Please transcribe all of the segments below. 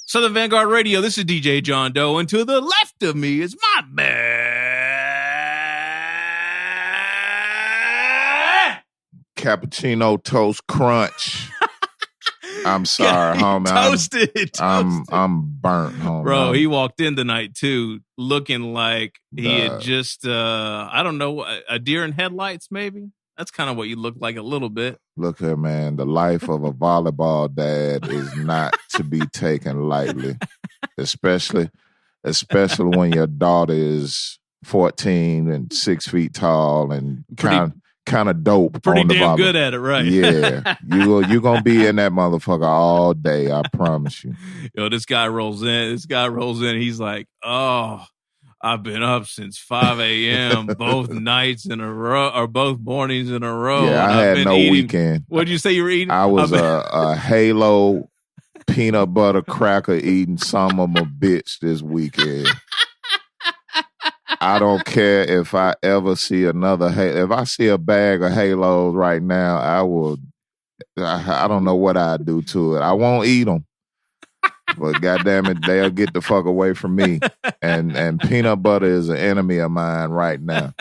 Southern Vangard Radio. This is DJ John Doe, and to the left of me is my man, Cappuccino Toast Crunch. I'm sorry, homie. Toasted. I'm burnt, homie. Bro, he walked in tonight too, looking like he had just I don't know, a deer in headlights, maybe. That's kind of what you look like a little bit. Look here, man. The life of a volleyball dad is not to be taken lightly, especially when your daughter is 14 and 6 feet tall and kind of dope. Pretty damn good at it, right? Yeah, you gonna be in that motherfucker all day. I promise you. Yo, this guy rolls in. He's like, oh. I've been up since 5 a.m. both nights in a row, or both mornings in a row. Yeah, I had no weekend. What did you say you were eating? I was a Halo peanut butter cracker eating some of my bitch this weekend. I don't care if I ever see another Halo. If I see a bag of Halos right now, I don't know what I'd do to it. I won't eat them. But goddamn it, they'll get the fuck away from me. And peanut butter is an enemy of mine right now.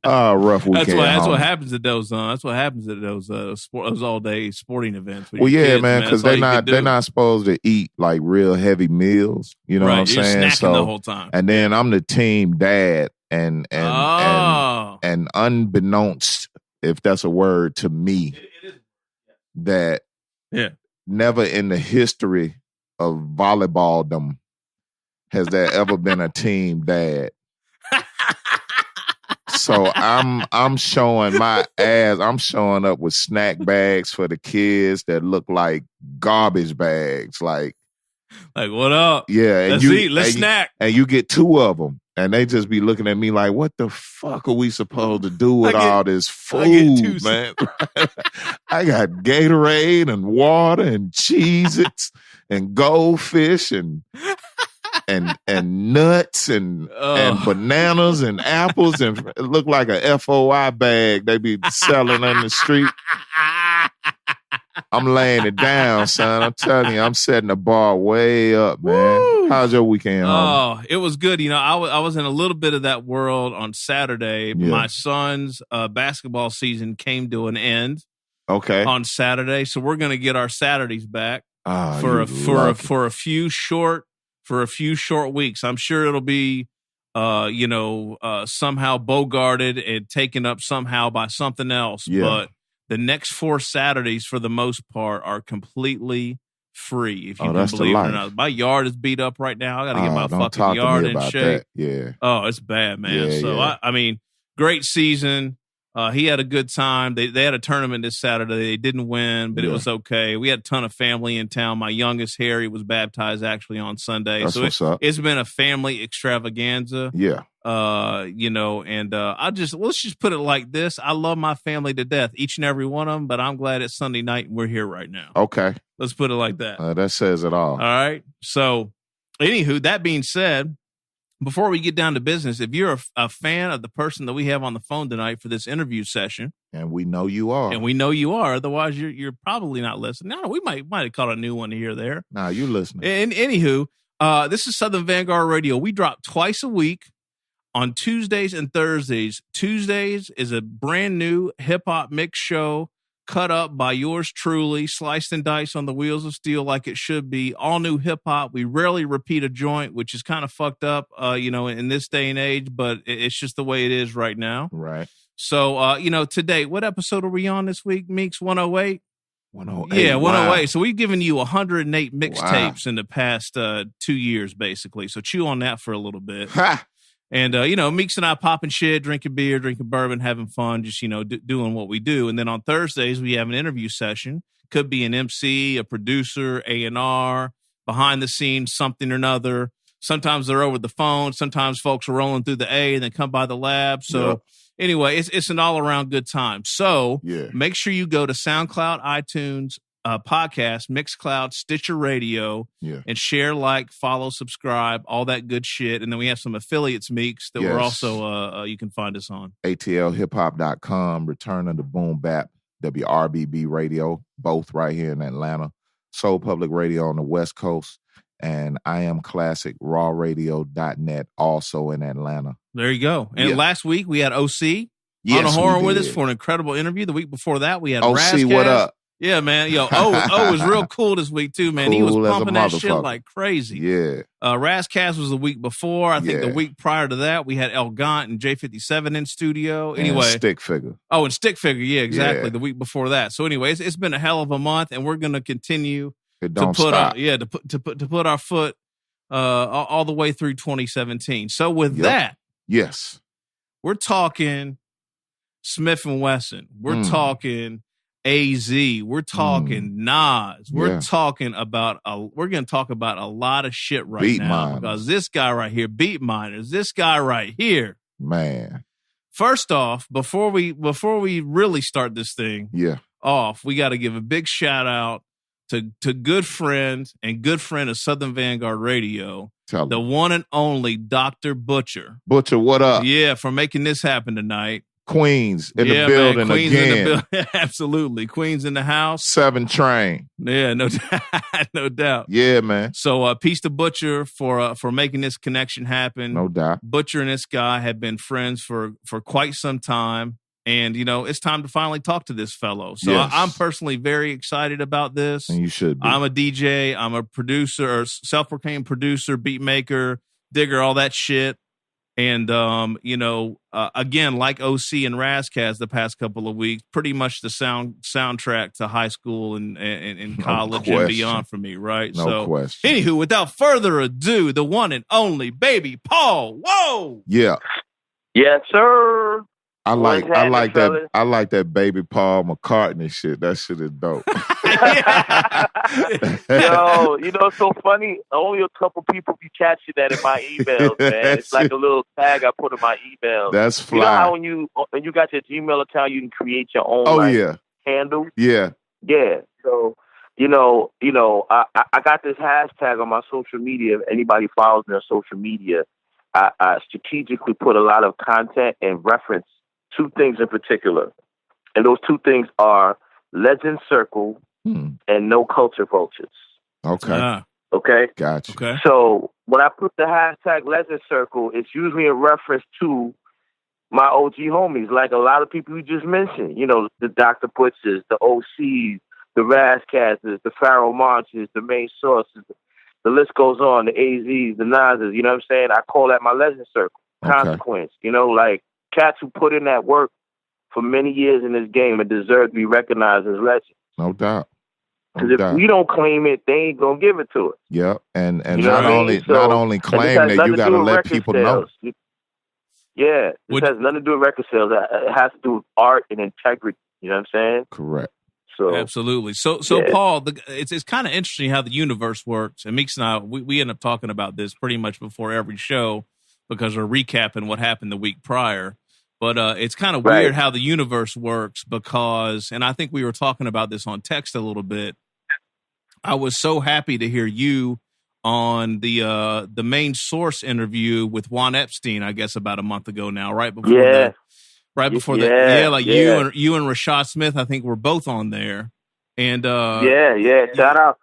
Rough weekend. That's what happens at those. That's what happens at those all day sporting events. Well, yeah, kids, man, because they're not supposed to eat like real heavy meals. You know what I'm saying? You're snacking the whole time. And then I'm the team dad, and unbeknownst, if that's a word to me, that never in the history of volleyballdom has there ever been a team dad. So I'm showing my ass. I'm showing up with snack bags for the kids that look like garbage bags. Like what up? Yeah. Let's eat. Let's snack. And you get 2 of them. And they just be looking at me like, what the fuck are we supposed to do with all this food, man? I got Gatorade and water and Cheez-Its and goldfish and nuts and bananas and apples, and it looked like a FOI bag they be selling in the street. I'm laying it down, son. I'm telling you, I'm setting the bar way up, man. Woo! How's your weekend, homie? Oh, it was good. You know, I was in a little bit of that world on Saturday. Yeah. My son's basketball season came to an end. Okay. On Saturday, so we're going to get our Saturdays back for a few short weeks. I'm sure it'll be somehow bogarted and taken up somehow by something else. Yeah. But the next 4 Saturdays, for the most part, are completely free. If you can believe it or not, my yard is beat up right now. I got to get my fucking yard in shape. That. Yeah. Oh, it's bad, man. Yeah, so I mean, great season. He had a good time. They had a tournament this Saturday. They didn't win, but it was okay. We had a ton of family in town. My youngest, Harry, was baptized actually on Sunday. That's what's up. It's been a family extravaganza. Yeah. Let's just put it like this. I love my family to death, each and every one of them, but I'm glad it's Sunday night and we're here right now. Okay. Let's put it like that. That says it all. All right. So, anywho, that being said, before we get down to business, if you're a fan of the person that we have on the phone tonight for this interview session, and we know you are, otherwise you're probably not listening. No, we might have caught a new one here or there. Nah, you listening. And anywho, this is Southern Vangard Radio. We drop twice a week on Tuesdays and Thursdays. Tuesdays is a brand new hip-hop mix show cut up by yours truly, sliced and diced on the wheels of steel like it should be. All new hip-hop. We rarely repeat a joint, which is kind of fucked up, in this day and age, but it's just the way it is right now. Right. So, today, what episode are we on this week, Meeks? 108? 108. Yeah, 108. Wow. So we've given you 108 mixtapes in the past 2 years, basically. So chew on that for a little bit. Ha! And, Meeks and I popping shit, drinking beer, drinking bourbon, having fun, just, doing what we do. And then on Thursdays, we have an interview session. Could be an MC, a producer, A&R, behind the scenes, something or another. Sometimes they're over the phone. Sometimes folks are rolling through the A and then come by the lab. So anyway, it's an all-around good time. So make sure you go to SoundCloud, iTunes, podcast, Mixcloud, Stitcher Radio, and share, like, follow, subscribe, all that good shit. And then we have some affiliates, Meeks, that we're also, you can find us on. ATLHipHop.com, Return of the Boom Bap, WRBB Radio, both right here in Atlanta. Soul Public Radio on the West Coast, and I Am Classic rawradio.net, also in Atlanta. There you go. And last week we had OC on the horn with us for an incredible interview. The week before that we had OC, Razzcast. what up? Yeah, man. Yo, O was real cool this week too, man. Cool, he was pumping that shit like crazy. Yeah. Razzcast was the week before. I think the week prior to that, we had El Gant and J57 in studio. Anyway. And Stick Figure. Oh, and Stick Figure. Yeah, exactly. The week before that. So anyway, it's been a hell of a month, and we're going to continue to put our foot all the way through 2017. So with that. Yes. We're talking Smif N Wessun. We're talking AZ. We're talking Nas. We're talking about we're going to talk about a lot of shit now because this guy right here, Beatminerz, this guy right here, man. First off, before we really start this thing off, we got to give a big shout out to good friend of Southern Vanguard Radio, the one and only Dr. Butcher. Butcher, what up? Yeah, for making this happen tonight. Queens in the building again. Absolutely. Queens in the house. 7 Train. Yeah, no doubt. Yeah, man. So peace to Butcher for making this connection happen. No doubt. Butcher and this guy have been friends for quite some time. And, it's time to finally talk to this fellow. So I'm personally very excited about this. And you should be. I'm a DJ. I'm a producer, or self-proclaimed producer, beat maker, digger, all that shit. And, again, like OC and Razzcast the past couple of weeks, pretty much the soundtrack to high school and college and beyond for me, right? No question. Anywho, without further ado, the one and only Baby Paul. Whoa! Yeah. Yes, sir. I like that Baby Paul McCartney shit. That shit is dope. Yo, it's so funny. Only a couple people be catching that in my emails, man. It's like a little tag I put in my email. That's fly. You know how when you got your Gmail account, you can create your own handle? Yeah. Yeah. So, I got this hashtag on my social media. If anybody follows me on social media, I strategically put a lot of content and reference 2 things in particular. And those 2 things are Legend Circle and No Culture Vultures. Okay. Okay? Gotcha. Okay. So when I put the hashtag Legend Circle, it's usually in reference to my OG homies, like a lot of people you just mentioned. The Dr. Butchers, the OCs, the Razzcasters, the Pharaoh Monches, the Main Sources. The list goes on, the AZs, the Nas's, you know what I'm saying? I call that my Legend Circle. Consequence. Like cats who put in that work for many years in this game and deserve to be recognized as legends. No doubt. Because if we don't claim it, they ain't gonna give it to us. Yeah, and not only claim that, you got to let people know. Yeah, this has nothing to do with record sales. It has to do with art and integrity. You know what I'm saying? Correct. So absolutely. So Paul, it's kind of interesting how the universe works. And Meeks and I, we end up talking about this pretty much before every show because we're recapping what happened the week prior. But it's kind of weird how the universe works because, and I think we were talking about this on text a little bit. I was so happy to hear you on the main source interview with Juan Epstein, I guess about a month ago now, right before you and Rashad Smith, I think were both on there. And shout out,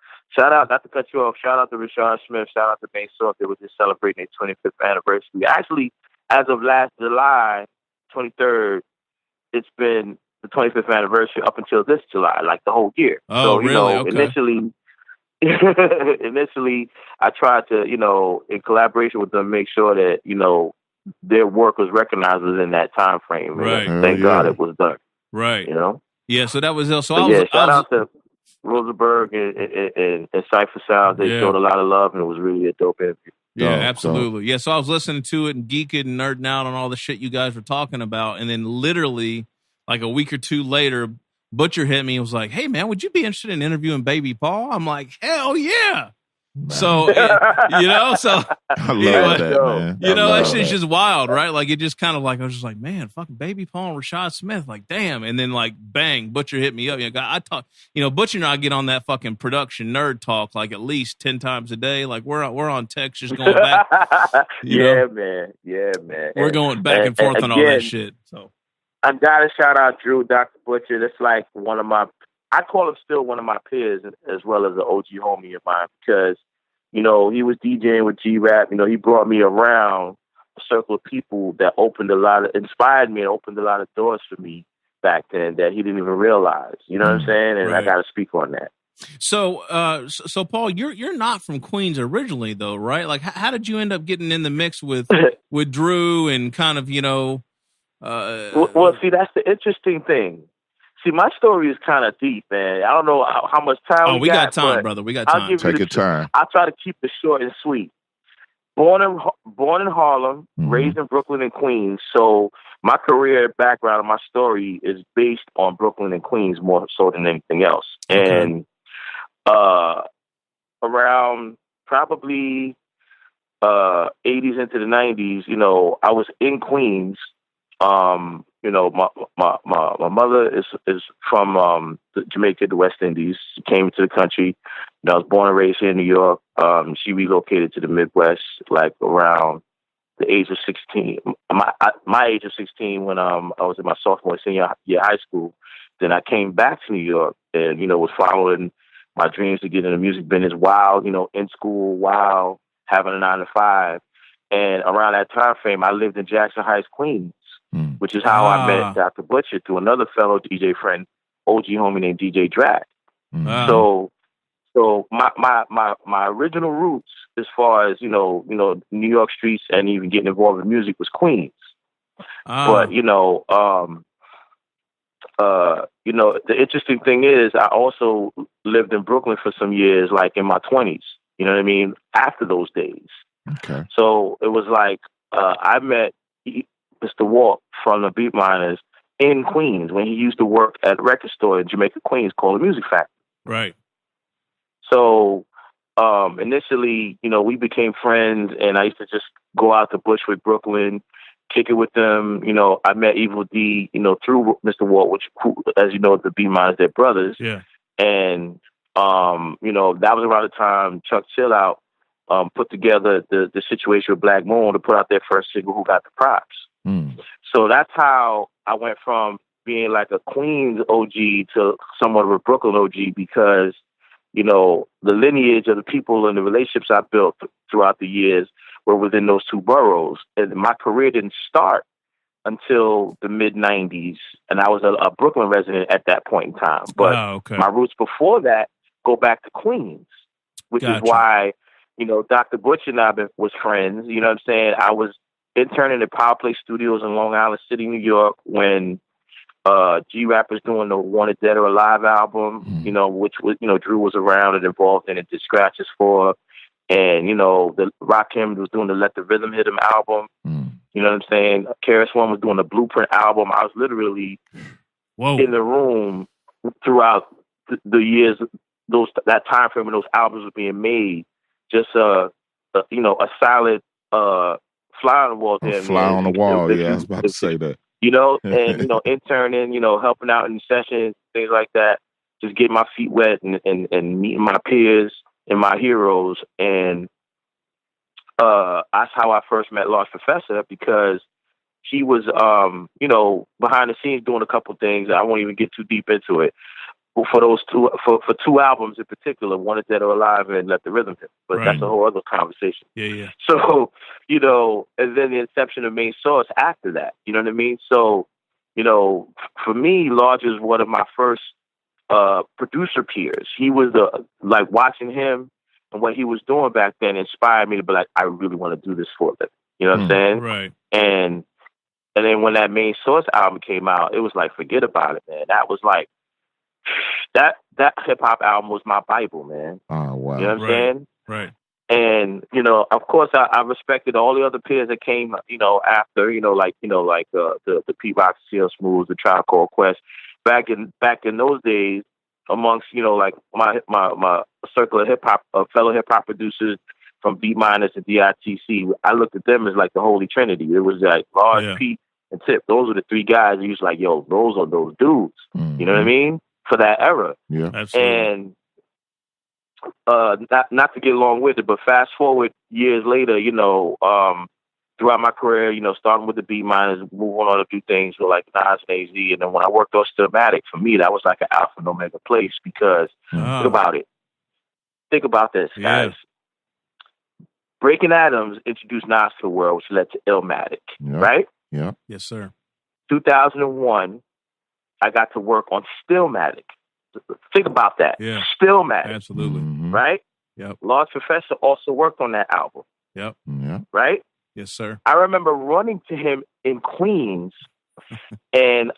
not to cut you off, shout out to Rashad Smith, shout out to Main Source. They were just celebrating their 25th anniversary. Actually, as of last July 23rd, it's been the 25th anniversary up until this July, like the whole year. Oh, so, really? Initially, I tried to, in collaboration with them, make sure that, their work was recognized within that time frame. Right. Thank God it was done. Right. Yeah, so that was also. Shout out to Rosenberg and Cypher Sound. They showed a lot of love, and it was really a dope interview. Yeah, absolutely. Yeah, so I was listening to it and geeking and nerding out on all the shit you guys were talking about. And then literally, like a week or two later, Butcher hit me and was like, hey, man, would you be interested in interviewing Baby Paul? I'm like, hell yeah. So, I love that, man. That shit's just wild, right? Like, it just kind of like, I was just like, man, fucking Baby Paul and Rashad Smith, like, damn. And then, like, bang, Butcher hit me up. I talk, Butcher and I get on that fucking production nerd talk, like, at least 10 times a day. Like, we're on text just going back. Man. We're going back and forth on all that shit. So, I gotta shout out Drew, Dr. Butcher. That's like one of my I call him still one of my peers as well as an OG homie of mine because, you know, he was DJing with G-Rap. You know, he brought me around a circle of people that inspired me and opened a lot of doors for me back then that he didn't even realize. You know what I'm saying? And I got to speak on that. So, so Paul, you're not from Queens originally, though, right? Like, how did you end up getting in the mix with Drew and kind of, you know? Well, see, that's the interesting thing. See, my story is kind of deep, man. I don't know how much time we got time, brother. We got time. Take your time. I'll try to keep it short and sweet. Born in Harlem, raised in Brooklyn and Queens. So my career background and my story is based on Brooklyn and Queens more so than anything else. Okay. And around probably 80s into the 90s, you know, I was in Queens. You know, my mother is from Jamaica, the West Indies. She came to the country. You know, I was born and raised here in New York. She relocated to the Midwest like around the age of 16. My age of 16 when I was in my sophomore and senior year high school. Then I came back to New York and, you know, was following my dreams to get in the music business while, you know, in school, while having a 9-to-5. And around that time frame, I lived in Jackson Heights, Queens, which is how I met Dr. Butcher through another fellow DJ friend, OG homie named DJ Drac. So my original roots, as far as you know, New York streets and even getting involved in music was Queens. But you know, the interesting thing is, I also lived in Brooklyn for some years, like in my 20s. You know what I mean? After those days. Okay. So it was like I met Mr. Walt from the Beatminerz in Queens when he used to work at a record store in Jamaica, Queens called the Music Factory. Right. So initially, you know, we became friends, and I used to just go out to Bushwick, Brooklyn, kick it with them. You know, I met Evil D, you know, through Mr. Walt, who, as you know, the Beatminerz, they're brothers. Yeah. And, you know, that was around the time Chuck Chill Out put together the situation with Black Moon to put out their first single, Who Got the Props. So that's how I went from being like a Queens OG to somewhat of a Brooklyn OG because, you know, the lineage of the people and the relationships I built throughout the years were within those two boroughs. And my career didn't start until the mid-90s, and I was a Brooklyn resident at that point in time. But my roots before that go back to Queens, which is why, you know, Dr. Butch and I was friends. You know what I'm saying? I was interning at Power Play Studios in Long Island City, New York, when G-Rap was doing the Wanted Dead or Alive album, you know, which was, you know, Drew was around and involved in it, did scratches for. And, you know, the Rakim was doing the Let the Rhythm Hit Him album. You know what I'm saying? KRS-One was doing the Blueprint album. I was literally in the room throughout the years, that time frame when those albums were being made. Just you know, a solid fly on the wall there. Fly on the wall, yeah, I was about to say that. You know, and, you know, interning, you know, helping out in sessions, things like that. Just getting my feet wet and meeting my peers and my heroes. And that's how I first met Large Professor, because he was, you know, behind the scenes doing a couple things. I won't even get too deep into it. For those for two albums in particular, Wanted Dead or Alive and Let the Rhythm Hit. But that's a whole other conversation. Yeah. So, you know, and then the inception of Main Source after that. You know what I mean? So, you know, for me, Large is one of my first producer peers. He was like watching him and what he was doing back then inspired me to be like, I really want to do this for them. You know what I'm saying? Right. And then when that Main Source album came out, it was like, forget about it, man. That was like, that hip hop album was my Bible, man. Oh, wow. You know what I'm saying? Right. And, you know, of course I respected all the other peers that came, you know, after, like the P-Rock, CL Smooth, the Tribe Called Quest. Back in those days, amongst, you know, like my circle of hip hop, fellow hip hop producers from Beatminerz and DITC, I looked at them as like the Holy Trinity. It was like Large, Pete, and Tip. Those were the three guys. And you was like, yo, those are those dudes. You know what I mean? For that era. Yeah. Absolutely. And not to get long with it, but fast forward years later, you know, throughout my career, starting with the Beatminerz, moving on to do things with like Nas and AZ. And then when I worked on Stillmatic, for me, that was like an alpha and omega place because think about it. Think about this, guys. Breaking Atoms introduced Nas to the world, which led to Illmatic, right? Yeah. Yes, sir. 2001, I got to work on Stillmatic. Think about that. Yeah. Stillmatic. Absolutely. Right? Yep. Large Professor also worked on that album. Yep. Yeah. Right? Yes, sir. I remember running to him in Queens and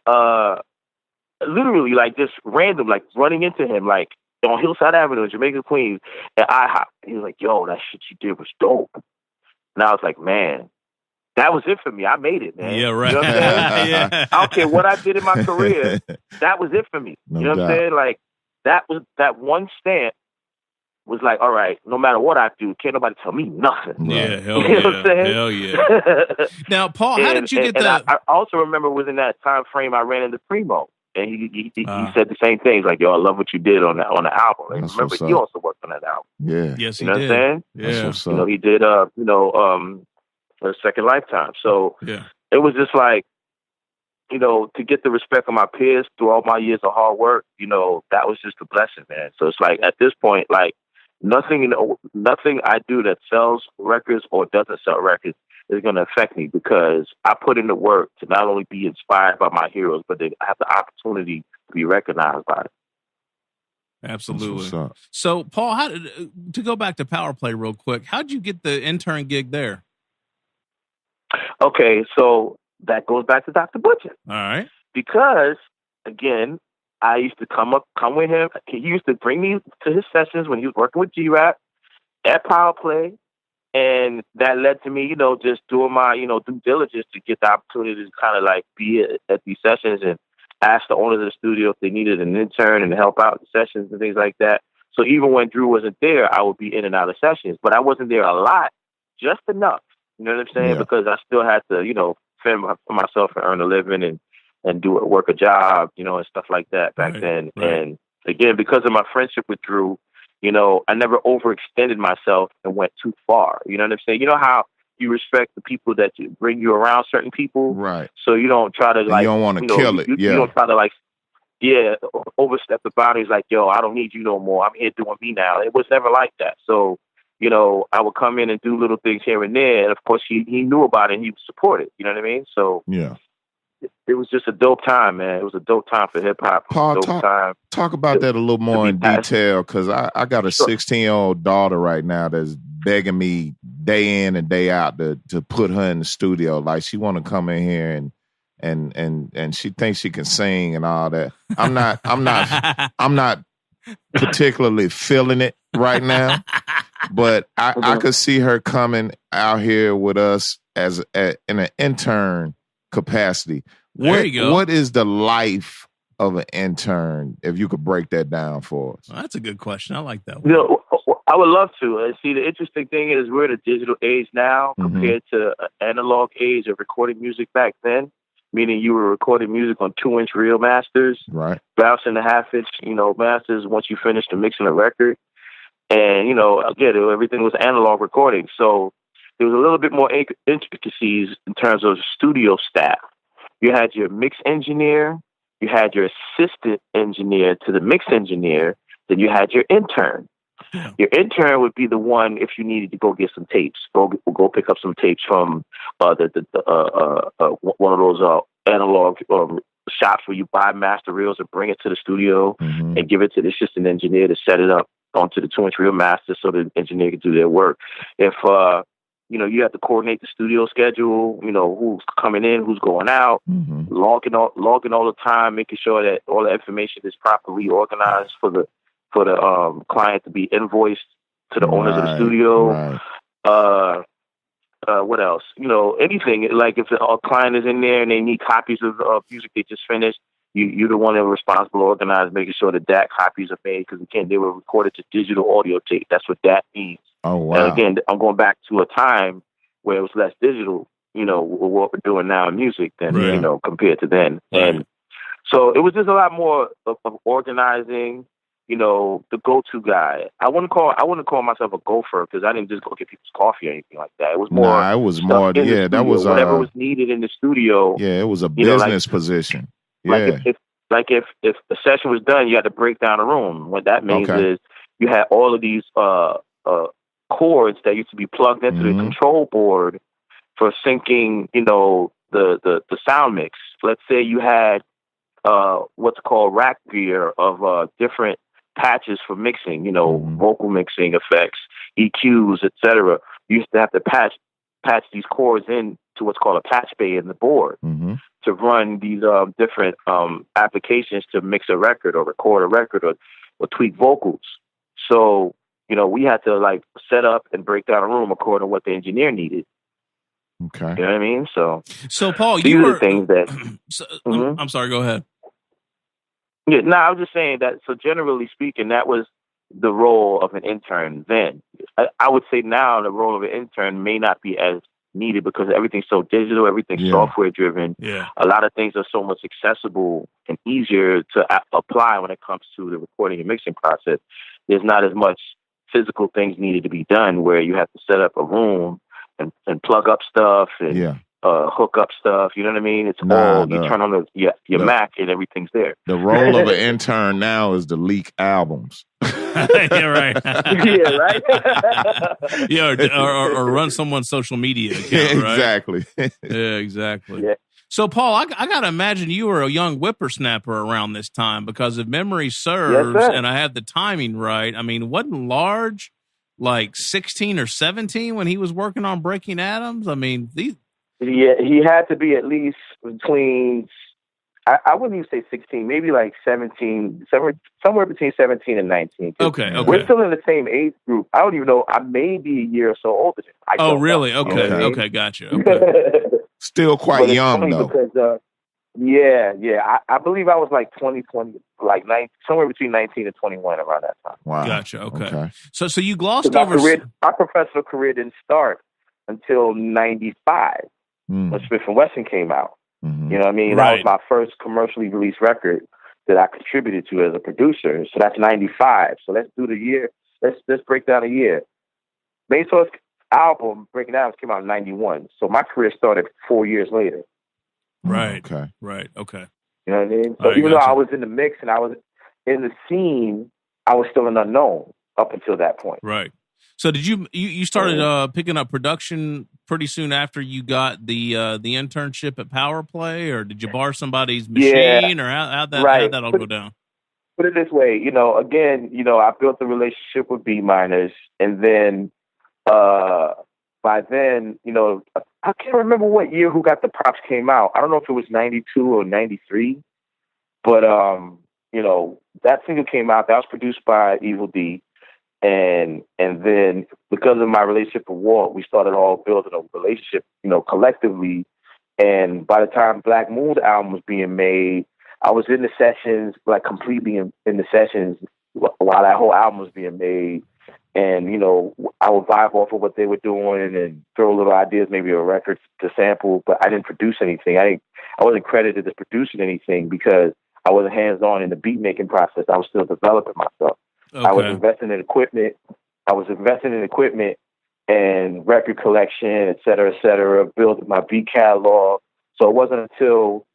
literally like just random, like running into him like on Hillside Avenue in Jamaica, Queens, and IHOP. He was like, yo, that shit you did was dope. And I was like, man, that was it for me. I made it, man. Yeah, right. You know what I'm saying? Yeah. I don't care what I did in my career. That was it for me. No you know what I'm doubt. saying? Like that one stamp was like, all right, no matter what I do, can't nobody tell me nothing. Yeah, hell You know what I'm yeah. saying? Hell yeah. Now, Paul, how did you get the... I also remember within that time frame I ran into Primo. And he said the same things, like, yo, I love what you did on the album. And That's remember, what's he up. also worked on that album. Yeah. Yes, he You know did. what I'm saying? Yeah. That's what's up. He did, Second Lifetime. So Yeah. it was just like, to get the respect of my peers through all my years of hard work, that was just a blessing, man. So it's like, at this point, like, nothing I do that sells records or doesn't sell records is going to affect me because I put in the work to not only be inspired by my heroes, but I have the opportunity to be recognized by it. Absolutely. That's what's up. So, Paul, to go back to Power Play real quick, how'd you get the intern gig there? Okay, so that goes back to Dr. Butcher. All right. Because, again, I used to come with him. He used to bring me to his sessions when he was working with G-Rap at Power Play. And that led to me, just doing my, due diligence to get the opportunity to kind of like be at these sessions and ask the owners of the studio if they needed an intern and help out the sessions and things like that. So even when Drew wasn't there, I would be in and out of sessions. But I wasn't there a lot, just enough. You know what I'm saying? Yeah. Because I still had to, fend for myself and earn a living and work a job, and stuff like that back then. Right. And again, because of my friendship with Drew, I never overextended myself and went too far. You know what I'm saying? You know how you respect the people that bring you around certain people? Right. So you don't try to And you don't want to kill it. You don't try to overstep the boundaries like, yo, I don't need you no more. I'm here doing me now. It was never like that. So, I would come in and do little things here and there. And of course he knew about it and he would support it. You know what I mean? So Yeah. it was just a dope time, man. It was a dope time for hip hop. Paul, Time. talk about that a little more in detail, because I got a 16-year-old daughter right now that's begging me day in and day out to put her in the studio. Like, she want to come in here and she thinks she can sing and all that. I'm not particularly feeling it right now, but I could see her coming out here with us in an intern capacity. There you go. What is the life of an intern, if you could break that down for us? Well, that's a good question. I like that one. I would love to. See, the interesting thing is we're in a digital age now compared to an analog age of recording music back then, meaning you were recording music on 2-inch reel masters, right? Bouncing the 1/2-inch, masters once you finished the mixing a record. And, again, everything was analog recording. So there was a little bit more intricacies in terms of studio staff. You had your mix engineer, you had your assistant engineer to the mix engineer, then you had your intern. Yeah. Your intern would be the one if you needed to go get some tapes, go pick up some tapes from one of those analog shops where you buy master reels and bring it to the studio and give it to the assistant engineer to set it up onto the 2-inch reel master so the engineer can do their work. If you have to coordinate the studio schedule, who's coming in, who's going out, logging all the time, making sure that all the information is properly organized for the client to be invoiced to the owners of the studio. Right. What else? Anything like if a client is in there and they need copies of music they just finished, you're the one that was responsible to organize, making sure that DAT copies are made, because again, they were recorded to digital audio tape. That's what DAT means. Oh wow! And again, I'm going back to a time where it was less digital, what we're doing now in music than compared to then. Right. And so it was just a lot more of organizing the go-to guy. I wouldn't call myself a gopher because I didn't just go get people's coffee or anything like that. It was more. Nah, it was more. In the Yeah, that studio, was whatever was needed in the studio. Yeah, it was a business position. Yeah. Like if the session was done, you had to break down a room. What that means is you had all of these cords that used to be plugged into the control board for syncing, the sound mix. Let's say you had what's called rack gear of different patches for mixing, vocal mixing effects, EQs, etc. You used to have to patch these cords in to what's called a patch bay in the board to run these different applications to mix a record or record a record or tweak vocals. So, we had to like set up and break down a room according to what the engineer needed. Okay. You know what I mean? So Paul, these are the things that I'm sorry, go ahead. Yeah, no, I was just saying that. So generally speaking, that was the role of an intern then. I would say now the role of an intern may not be as needed because everything's so digital, everything's software driven. Yeah. A lot of things are so much accessible and easier to apply when it comes to the recording and mixing process. There's not as much physical things needed to be done where you have to set up a room and plug up stuff and hook up stuff. You know what I mean? It's all you turn on your Mac and everything's there. The role of an intern now is to leak albums. Yeah, right. Yeah, right. Yeah, or run someone's social media account, right? Exactly. Yeah, exactly. Yeah. So, Paul, I got to imagine you were a young whippersnapper around this time because if memory serves, and I had the timing right, I mean, wasn't Large like 16 or 17 when he was working on Breaking Atoms? I mean, Yeah, he had to be at least between, I wouldn't even say 16, maybe like 17, somewhere between 17 and 19. Okay. We're still in the same age group. I don't even know. I may be a year or so older than him. Oh, really? Know, okay, gotcha. Okay. Still quite young, though. Because, I believe I was like 20, like 19, somewhere between 19 and 21 around that time. Wow. Gotcha, okay. So you glossed my over... my professional career didn't start until 95 when Smif N Wessun came out. You know what I mean? Right. That was my first commercially released record that I contributed to as a producer. So that's 95. So let's do the year. Let's break down a year. Main Source album, Breaking Atoms, came out in 91. So my career started 4 years later. Right. Okay. Right. Okay. You know what I mean? So even though I was in the mix and I was in the scene, I was still an unknown up until that point. Right. So did you started picking up production pretty soon after you got the internship at Power Play, or did you borrow somebody's machine, or how'd that all go down? Put it this way, again, I built a relationship with Beatminerz, and then by then, I can't remember what year Who Got the Props came out. I don't know if it was 92 or 93, but that single came out. That was produced by Evil D. And then because of my relationship with Walt, we started all building a relationship, collectively. And by the time Black Moon's album was being made, I was in the sessions, like completely in the sessions while that whole album was being made. And, I would vibe off of what they were doing and throw little ideas, maybe a record to sample, but I didn't produce anything. I wasn't credited as producing anything because I wasn't hands-on in the beat making process. I was still developing myself. Okay. I was investing in equipment. And record collection, et cetera, building my beat catalog. So it wasn't until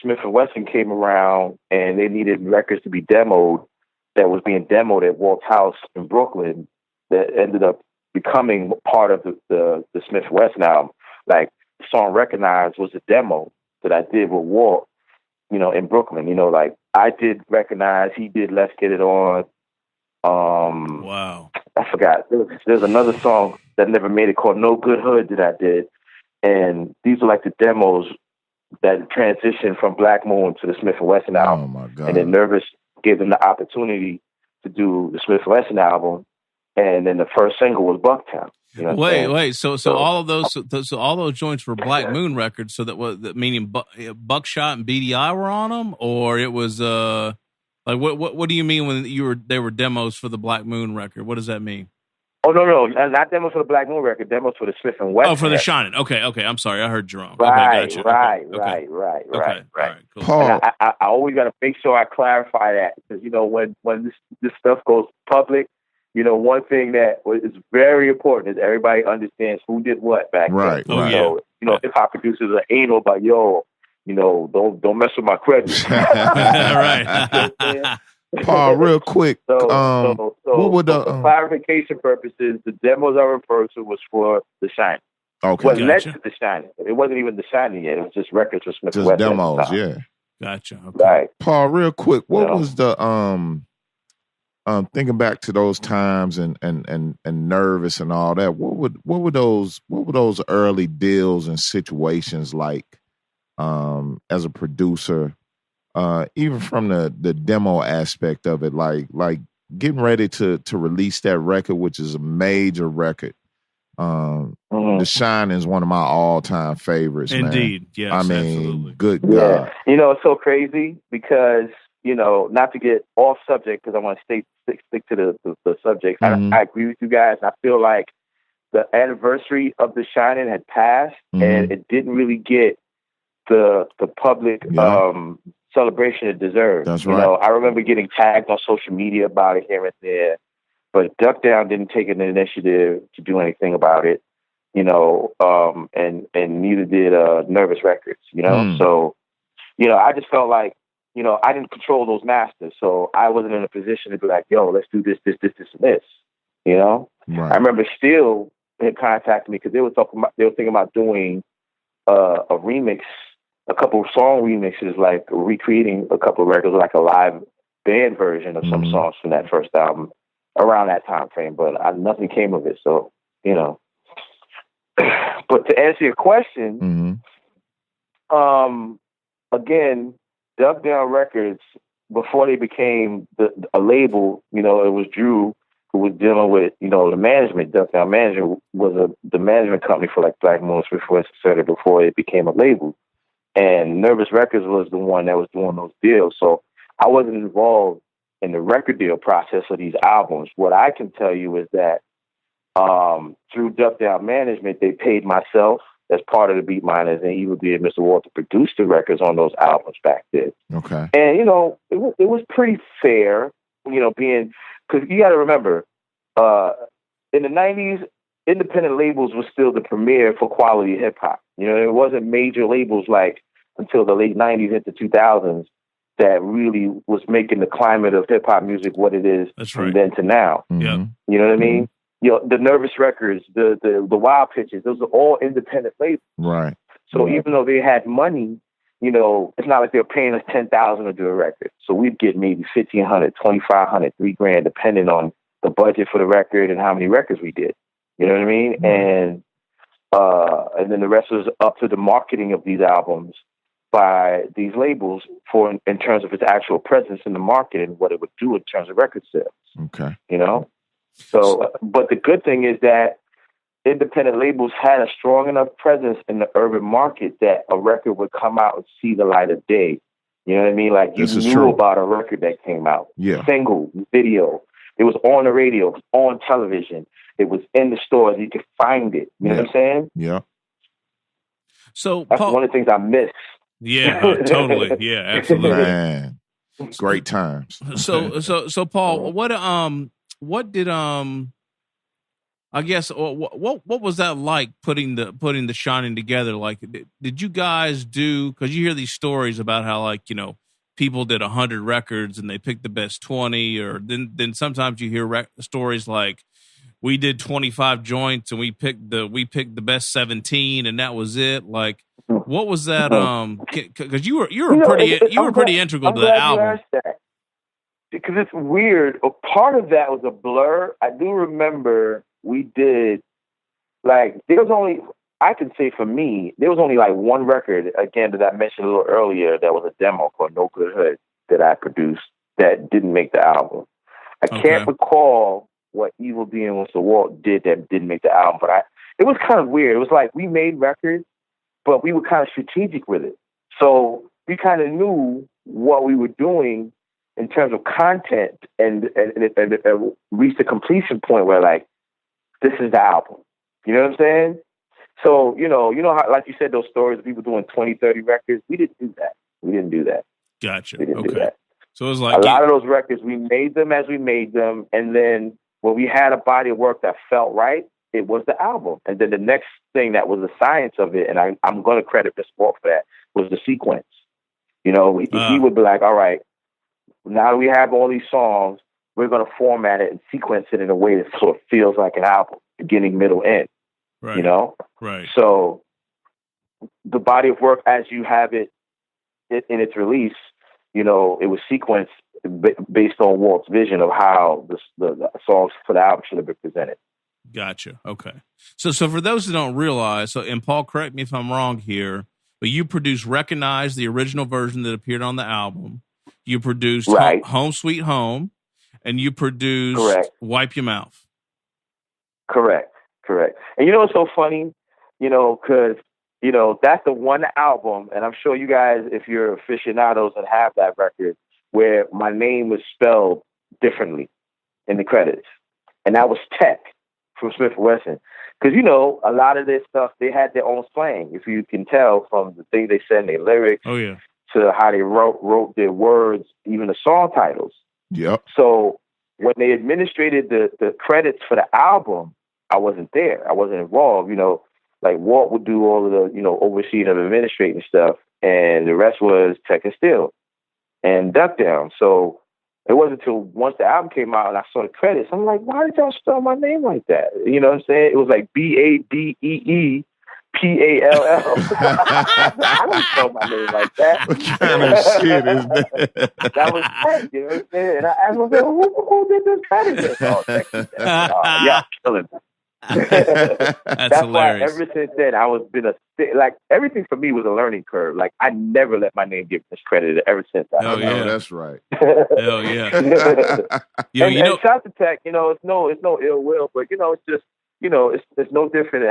Smif N Wessun came around and they needed records to be demoed that was being demoed at Walt's house in Brooklyn that ended up becoming part of the Smif N Wessun album. Like the song Wreckonize was a demo that I did with Walt, in Brooklyn. Like I did Wreckonize, he did Let's Get It On. Wow. I forgot. There's another song that never made it called No Good Hood that I did. And these are like the demos that transitioned from Black Moon to the Smif N Wessun album. Oh my God. And then Nervous gave them the opportunity to do the Smif N Wessun album. And then the first single was Bucktown. Wait. So all of those, all those joints were Black Moon records. So that was meaning Buckshot and BDI were on them, or it was like what do you mean when they were demos for the Black Moon record? What does that mean? Oh no, not demos for the Black Moon record. Demos for the Smif N Wessun. Oh, for the record. Shinin. Okay. I'm sorry, I heard you wrong. Right, okay, gotcha. right. Okay. All right, cool. Paul, And I always got to make sure I clarify that because when this stuff goes public, one thing that is very important is everybody understands who did what back right, then. right. So hip hop producers are anal about don't mess with my credit. Right. Paul, real quick. So what would for clarification purposes, the demos I referred to was for The Shinin. Okay, What led gotcha. to The Shinin? It wasn't even The Shinin yet. It was just records for Smif N just Wessun. demos, yeah. Gotcha. Okay. Right. Paul, real quick, what was the thinking back to those times and nervous and all that? What were those early deals and situations like as a producer? Even from the demo aspect of it, like getting ready to release that record, which is a major record. The Shine is one of my all-time favorites. Indeed, man. yes, I mean, absolutely. good Yeah. God. It's so crazy because not to get off subject because I want to stick to the subject. Mhm. I agree with you guys. I feel like the anniversary of The Shinin had passed, and it didn't really get the public celebration it deserved. That's right. I remember getting tagged on social media about it here and there, but Duck Down didn't take an initiative to do anything about it, and neither did Nervous Records, So, I just felt like, I didn't control those masters, so I wasn't in a position to be like, yo, let's do this, and this, Right. I remember Still had contacted me because they were thinking about doing a remix, a couple of song remixes, like recreating a couple of records, like a live band version of some songs from that first album around that time frame. But nothing came of it. So, but to answer your question, again, Duck Down Records, before they became a label, it was Drew who was dealing with, the management. Duck Down Management was the management company for like Black Moon, Smif N Wessun, before it became a label. And Nervous Records was the one that was doing those deals. So I wasn't involved in the record deal process of these albums. What I can tell you is that through Duck Down Management, they paid myself as part of the Beatminerz and Evil Dead Mr. Walter produced the records on those albums back then. Okay. And, it was pretty fair, being, because you got to remember, in the 90s, independent labels were still the premier for quality hip hop. It wasn't major labels like until the late 90s into 2000s that really was making the climate of hip hop music what it is from then to now. Yeah. You know what I mean? The Nervous Records, the Wild Pitches, those are all independent labels. Right. So even though they had money, it's not like they were paying us $10,000 to do a record. So we'd get maybe $1,500, $2,500, $3,000, depending on the budget for the record and how many records we did. You know what I mean? Mm-hmm. And then the rest was up to the marketing of these albums by these labels in terms of its actual presence in the market and what it would do in terms of record sales. Okay. So, but the good thing is that independent labels had a strong enough presence in the urban market that a record would come out and see the light of day. You know what I mean? Like you knew about a record that came out. Yeah. Single, video. It was on the radio. It was on television. It was in the stores. You could find it. You know what I'm saying? Yeah. So that's Paul, one of the things I miss. Yeah, totally. Yeah, absolutely. Man, great times. So Paul, what did I guess what was that like putting the Shinin together? Like, did you guys do? Because you hear these stories about how people did 100 records and they picked the best 20, or then sometimes you hear stories like we did 25 joints and we picked the best 17 and that was it. Like, what was that? Because you were pretty integral to the album. Because it's weird. A part of that was a blur. I do remember we did I can say for me, there was only like one record, again, that I mentioned a little earlier, that was a demo called No Good Hood that I produced that didn't make the album. I can't recall what Evil Dead Mr. Walt did that didn't make the album, but it was kind of weird. It was like we made records, but we were kind of strategic with it. So we kind of knew what we were doing in terms of content and reached a completion point where, like, this is the album. You know what I'm saying? So, you know how, like you said, those stories of people doing 20, 30 records, we didn't do that. Gotcha. We didn't do that. So it was like a lot of those records, we made them as we made them. And then when we had a body of work that felt right, it was the album. And then the next thing that was the science of it, and I'm going to credit the sport for that, was the sequence. You know, he would be like, all right, now that we have all these songs, we're going to format it and sequence it in a way that sort of feels like an album, beginning, middle, end. Right. You know? Right. So the body of work as you have it in its release, you know, it was sequenced based on Walt's vision of how the songs for the album should have been presented. Gotcha. Okay. So for those who don't realize, and Paul, correct me if I'm wrong here, but you produced Wreckonize, the original version that appeared on the album. You produced Home Sweet Home, and you produced Wipe Your Mouth. Correct. And you know what's so funny? You know, because, you know, that's the one album, and I'm sure you guys, if you're aficionados and have that record, where my name was spelled differently in the credits. And that was Tech from Smif N Wessun. Because, you know, a lot of this stuff, they had their own slang, if you can tell from the thing they said in their lyrics to how they wrote their words, even the song titles. Yep. So when they administrated the credits for the album, I wasn't there. I wasn't involved. You know, like Walt would do all of the, you know, overseeing of administrating stuff, and the rest was Tech and Still and Duck Down. So it wasn't until once the album came out and I saw the credits, I'm like, why did y'all spell my name like that? You know what I'm saying? It was like BADEEPALL. I don't spell my name like that. What kind of shit is that? That was Tech, you know what I'm saying? And I asked myself, who did this credit? Oh, Tech. Yeah, killing me. That's hilarious. Why ever since then I was like everything for me was a learning curve. Like I never let my name get discredited ever since. Oh yeah, that's right. Hell yeah. And shout out to Tech. You know, it's no ill will, but you know, it's just, you know, it's no different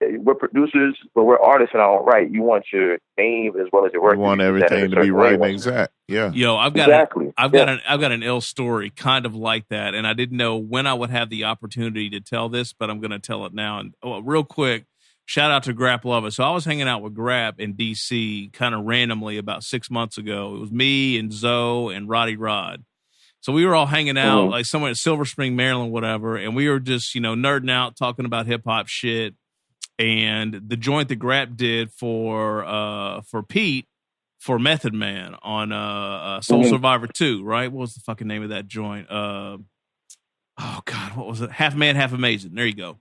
we're producers, but we're artists in our own right. You want your name as well as your work. You want everything to be right and exact. Yeah. Yo, I've got an ill story kind of like that, and I didn't know when I would have the opportunity to tell this, but I'm going to tell it now. And real quick, shout out to Grap Love It. So I was hanging out with Grap in DC kind of randomly about 6 months ago. It was me and Zoe and Roddy Rod. So we were all hanging out like somewhere in Silver Spring, Maryland, whatever, and we were just, you know, nerding out, talking about hip hop shit. And the joint that Grap did for Pete for Method Man on Soul Survivor 2, right? What was the fucking name of that joint? Oh God, what was it? Half Man, Half Amazing. There you go.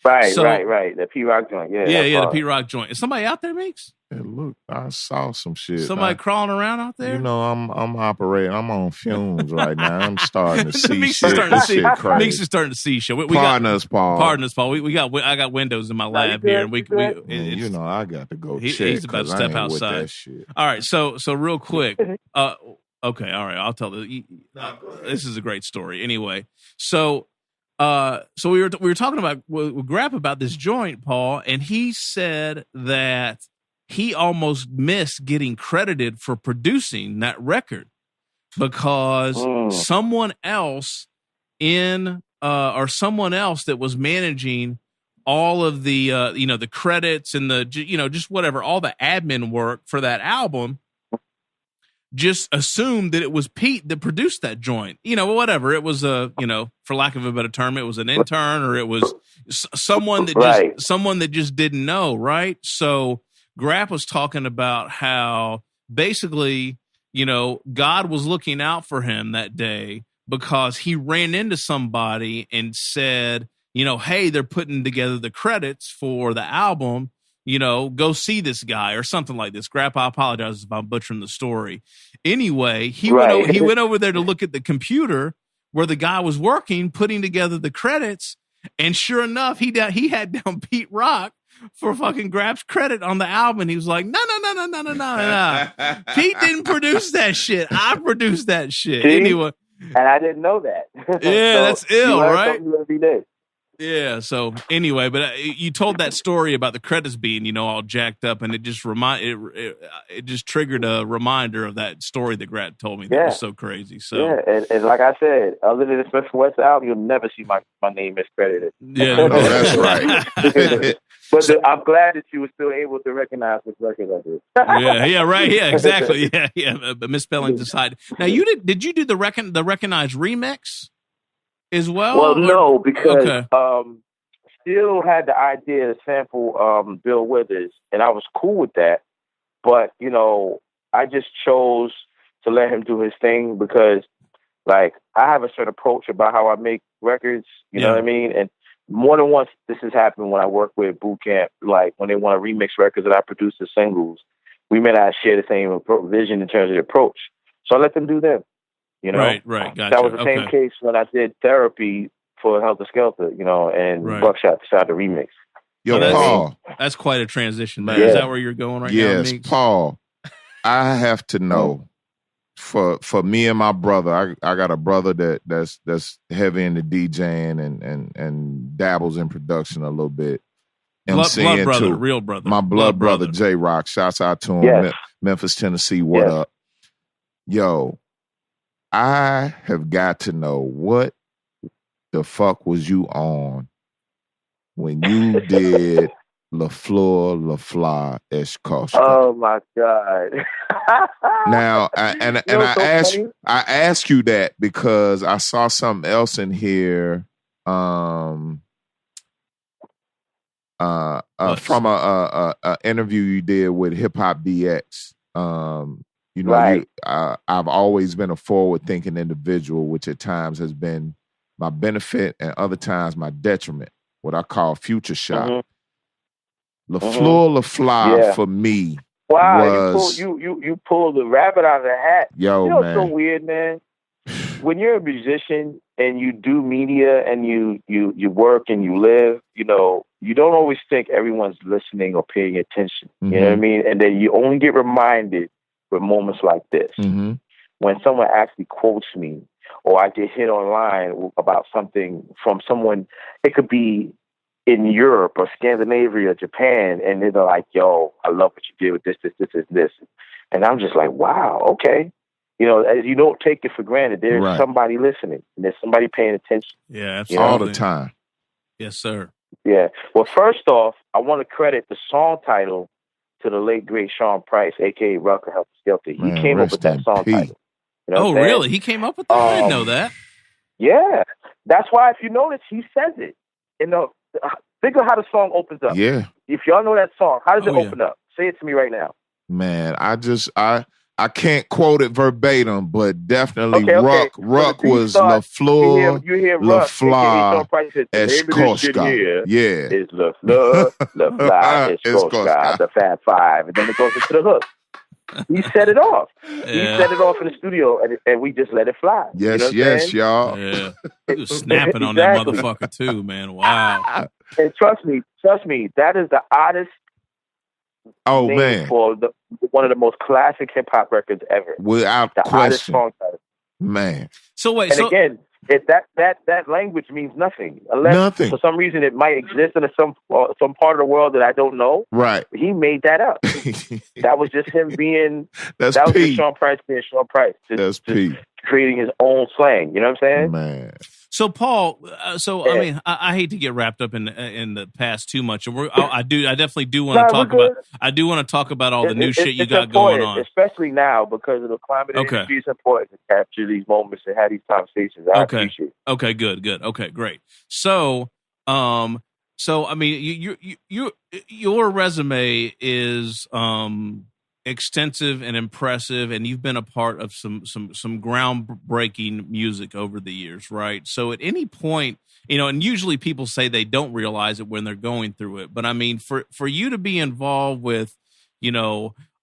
Right. The P-Rock joint. Yeah, the P-Rock joint. Is somebody out there, Meeks? Hey, look, I saw some shit. Somebody crawling around out there? You know, I'm operating. I'm on fumes right now. I'm starting to see Meeks shit. Meeks is starting to see shit. Pardon us, Paul. I got windows in my lab here, and you know, I got to go check. He's about to step outside. That shit. All right, so real quick. Okay, all right, I'll tell this. This is a great story. Anyway, so we were talking about with Grap about this joint, Paul, and he said that he almost missed getting credited for producing that record because someone else or someone else that was managing all of the the credits and the just whatever, all the admin work for that album, just assumed that it was Pete that produced that joint. You know, whatever. It was for lack of a better term, it was an intern or it was someone that just didn't know, right? So Grap was talking about how basically, God was looking out for him that day because he ran into somebody and said, hey, they're putting together the credits for the album. Go see this guy or something like this. Grap, I apologize if I'm butchering the story. Anyway, he went over there to look at the computer where the guy was working, putting together the credits. And sure enough, he had down Pete Rock for fucking Grap's credit on the album. He was like, no. Pete didn't produce that shit. I produced that shit. See? Anyway. And I didn't know that. Yeah, that's ill, right? Every day. Yeah. So anyway, but you told that story about the credits being, all jacked up, and it just it just triggered a reminder of that story that Grat told me. That was so crazy. So yeah, and like I said, other than the Smif N Wessun album, you'll never see my name miscredited. Yeah, that's right. But I'm glad that you were still able to recognize which record I did. yeah, right. Yeah, exactly. Yeah. But misspelling aside. Now, did you do the Wreckonize remix as well? Well, no, because Still had the idea to sample Bill Withers, and I was cool with that. But I just chose to let him do his thing because, like, I have a certain approach about how I make records. You know what I mean? And more than once, this has happened when I work with Bootcamp. Like when they want to remix records that I produce as singles, we may not share the same vision in terms of the approach. So I let them do them. Right. Gotcha. That was the same case when I did Therapy for Heltah Skeltah, and Buckshot decided to remix. Yo, Paul. That's quite a transition, man. Is that where you're going right now? Yes, Paul. I have to know. For me and my brother, I got a brother that's heavy into DJing and dabbles in production a little bit. Blood brother, real brother. My blood brother, J-Rock. Shouts out to him. Yes. Memphis, Tennessee, what up? Yo, I have got to know what the fuck was you on when you did LEFLAUR LEFLAH ESHKOSHKA. Oh my God! Now, I asked you that because I saw something else in here from a interview you did with HipHop DX. I've always been a forward-thinking individual, which at times has been my benefit and other times my detriment. What I call future shot. LEFLAUR LEFLAH for me. Wow, was, you pulled the rabbit out of the hat. Yo, man. It's so weird, man. When you're a musician and you do media and you work and you live, you don't always think everyone's listening or paying attention. You know what I mean? And then you only get reminded with moments like this. When someone actually quotes me or I get hit online about something from someone, it could be in Europe or Scandinavia or Japan, and they're like, yo, I love what you did with this. And I'm just like, wow, okay. You don't take it for granted. There's somebody listening, and there's somebody paying attention. Yeah, absolutely. All the time. Yes, sir. Yeah. Well, first off, I want to credit the song title to the late, great Sean Price, a.k.a. Heltah Skeltah. He came up with that song title. Really? He came up with that? I didn't know that. Yeah. That's why, if you notice, he says it. Think of how the song opens up. Yeah. If y'all know that song, how does it open up? Say it to me right now. Man, I can't quote it verbatim, but definitely Ruck was LEFLAUR LEFLAH ESHKOSHKA. Yeah. It's LEFLAUR LEFLAH ESHKOSHKA, the Fab Five. And then it goes into the hook. He set it off. He set it off in the studio, and we just let it fly. Yes, y'all. Yeah. He was snapping on that motherfucker too, man. Wow. And trust me, that is the oddest name for one of the most classic hip hop records ever. Without the question. Oddest song title. Man. So wait, again, that language means nothing. Unless for some reason it might exist in some part of the world that I don't know. Right. He made that up. That was just him being That's that was P. just Sean Price being Sean Price. That's P. Creating his own slang. You know what I'm saying? Man. So Paul, I mean, I hate to get wrapped up in the past too much, and I definitely do want to talk about. I do want to talk about all the new shit you got going on, especially now because of the climate. Industry. It's important to capture these moments and have these conversations. I appreciate it. Okay, good. Okay, great. So I mean, your resume is extensive and impressive, and you've been a part of some groundbreaking music over the years, right? So at any point, and usually people say they don't realize it when they're going through it, but I mean, for you to be involved with,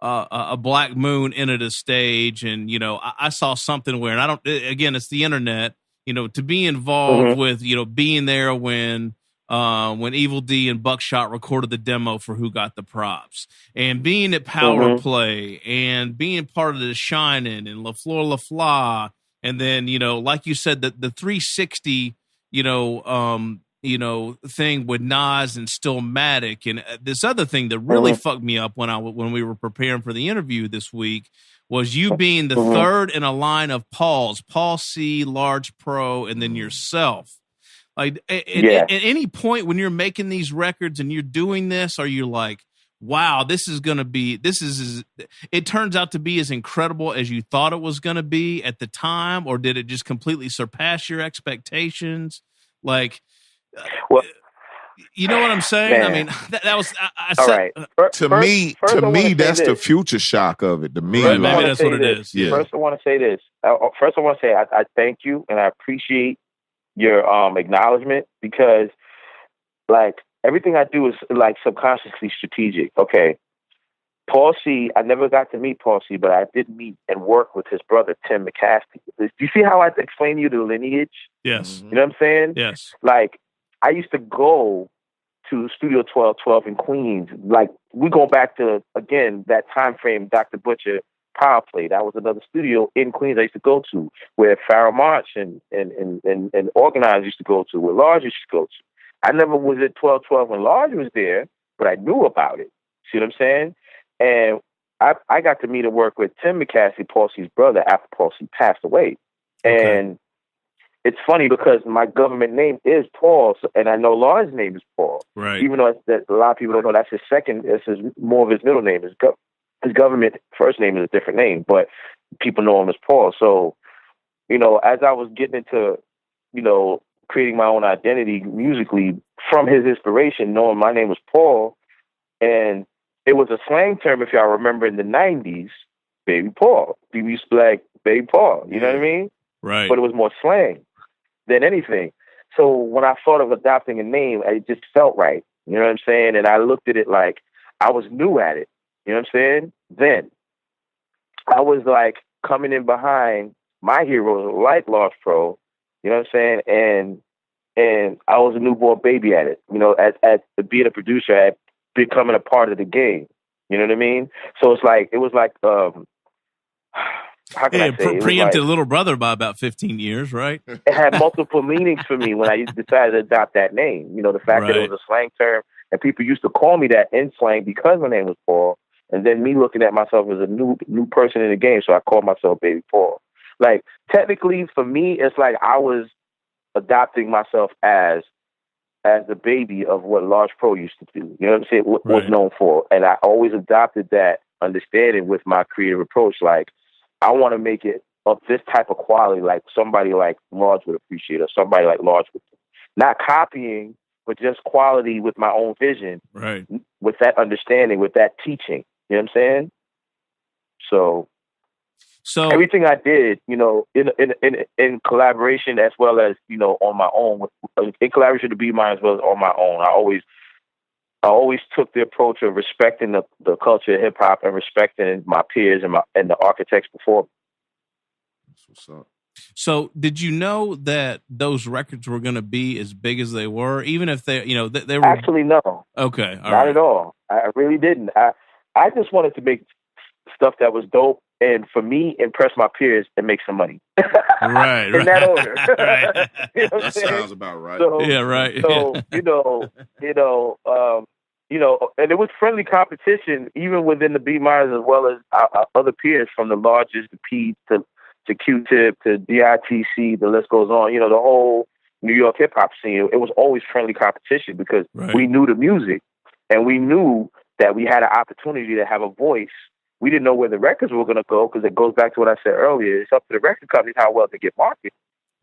a Black Moon entered a stage, and I saw something where, and it's the internet, to be involved with, being there when Evil D and Buckshot recorded the demo for Who Got the Props, and being at Power Play, and being part of the Dah Shinin and LEFLAUR LEFLAH, and then like you said, the 360 thing with Nas and Stillmatic, and this other thing that really fucked me up when we were preparing for the interview this week was you being the third in a line of Pauls, Paul C, Large Pro, and then yourself. Like at any point when you're making these records and you're doing this, are you like, wow, it turns out to be as incredible as you thought it was going to be at the time, or did it just completely surpass your expectations? Like, well, you know what I'm saying? Man. I mean, that was all right. To me, that's the future shock of it. To me, right, maybe that's what it is. Yeah. First, I want to say this. First, I want to say I thank you and I appreciate your acknowledgement, because like everything I do is like subconsciously strategic. Okay. Paul C, I never got to meet Paul C, but I did meet and work with his brother, Tim McCaskey. Do you see how I explain to you the lineage? Yes. You know what I'm saying? Yes. Like, I used to go to Studio 1212 in Queens. Like, we go back to, again, that time frame, Dr. Butcher Power Play. That was another studio in Queens I used to go to, where Pharaoh March and Organize used to go to, where Large used to go to. I never was at 1212 when Large was there, but I knew about it. See what I'm saying? And I got to meet and work with Tim McCaskey, Paul C's brother, after Paul C passed away. Okay. And it's funny because my government name is Paul, and I know Large's name is Paul. Right. Even though a lot of people don't know that's his second, more of his middle name. His government first name is a different name, but people know him as Paul. So, as I was getting into, creating my own identity musically from his inspiration, knowing my name was Paul, and it was a slang term, if y'all remember, in the 90s, Baby Paul. People used to be like, Baby Paul, you know what I mean? Right. But it was more slang than anything. So when I thought of adopting a name, it just felt right. You know what I'm saying? And I looked at it like I was new at it. You know what I'm saying? Then I was like coming in behind my heroes like Lost Pro, you know what I'm saying? And I was a newborn baby at it, at being a producer, at becoming a part of the game. You know what I mean? So it was like how can I say? Preempted like, little brother by about 15 years, right? It had multiple meanings for me when I decided to adopt that name. The fact that it was a slang term, and people used to call me that in slang because my name was Paul, and then me looking at myself as a new person in the game, so I called myself Baby Paul. Like, technically, for me, it's like I was adopting myself as the baby of what Large Pro used to do. You know what I'm saying? What was known for. And I always adopted that understanding with my creative approach. Like, I want to make it of this type of quality, like somebody like Large would appreciate, or somebody like Large would. Not copying, but just quality with my own vision. Right. With that understanding, with that teaching. You know what I'm saying? So everything I did, in collaboration as well as, on my own, in collaboration to BPZY as well as on my own, I always took the approach of respecting the culture of hip hop and respecting my peers and the architects before me. That's what's up. So did you know that those records were going to be as big as they were, even if they were? Actually, no. Okay. Not at all. I really didn't. I just wanted to make stuff that was dope, and for me, impress my peers and make some money. Right. In that order. Right. That sounds about right. So, yeah, right. So, and it was friendly competition even within the BPZY as well as our other peers, from the Largest, the P to Q-Tip to DITC, the list goes on. The whole New York hip hop scene. It was always friendly competition because we knew the music and we knew that we had an opportunity to have a voice. We didn't know where the records were going to go, because it goes back to what I said earlier. It's up to the record companies how well they get marketed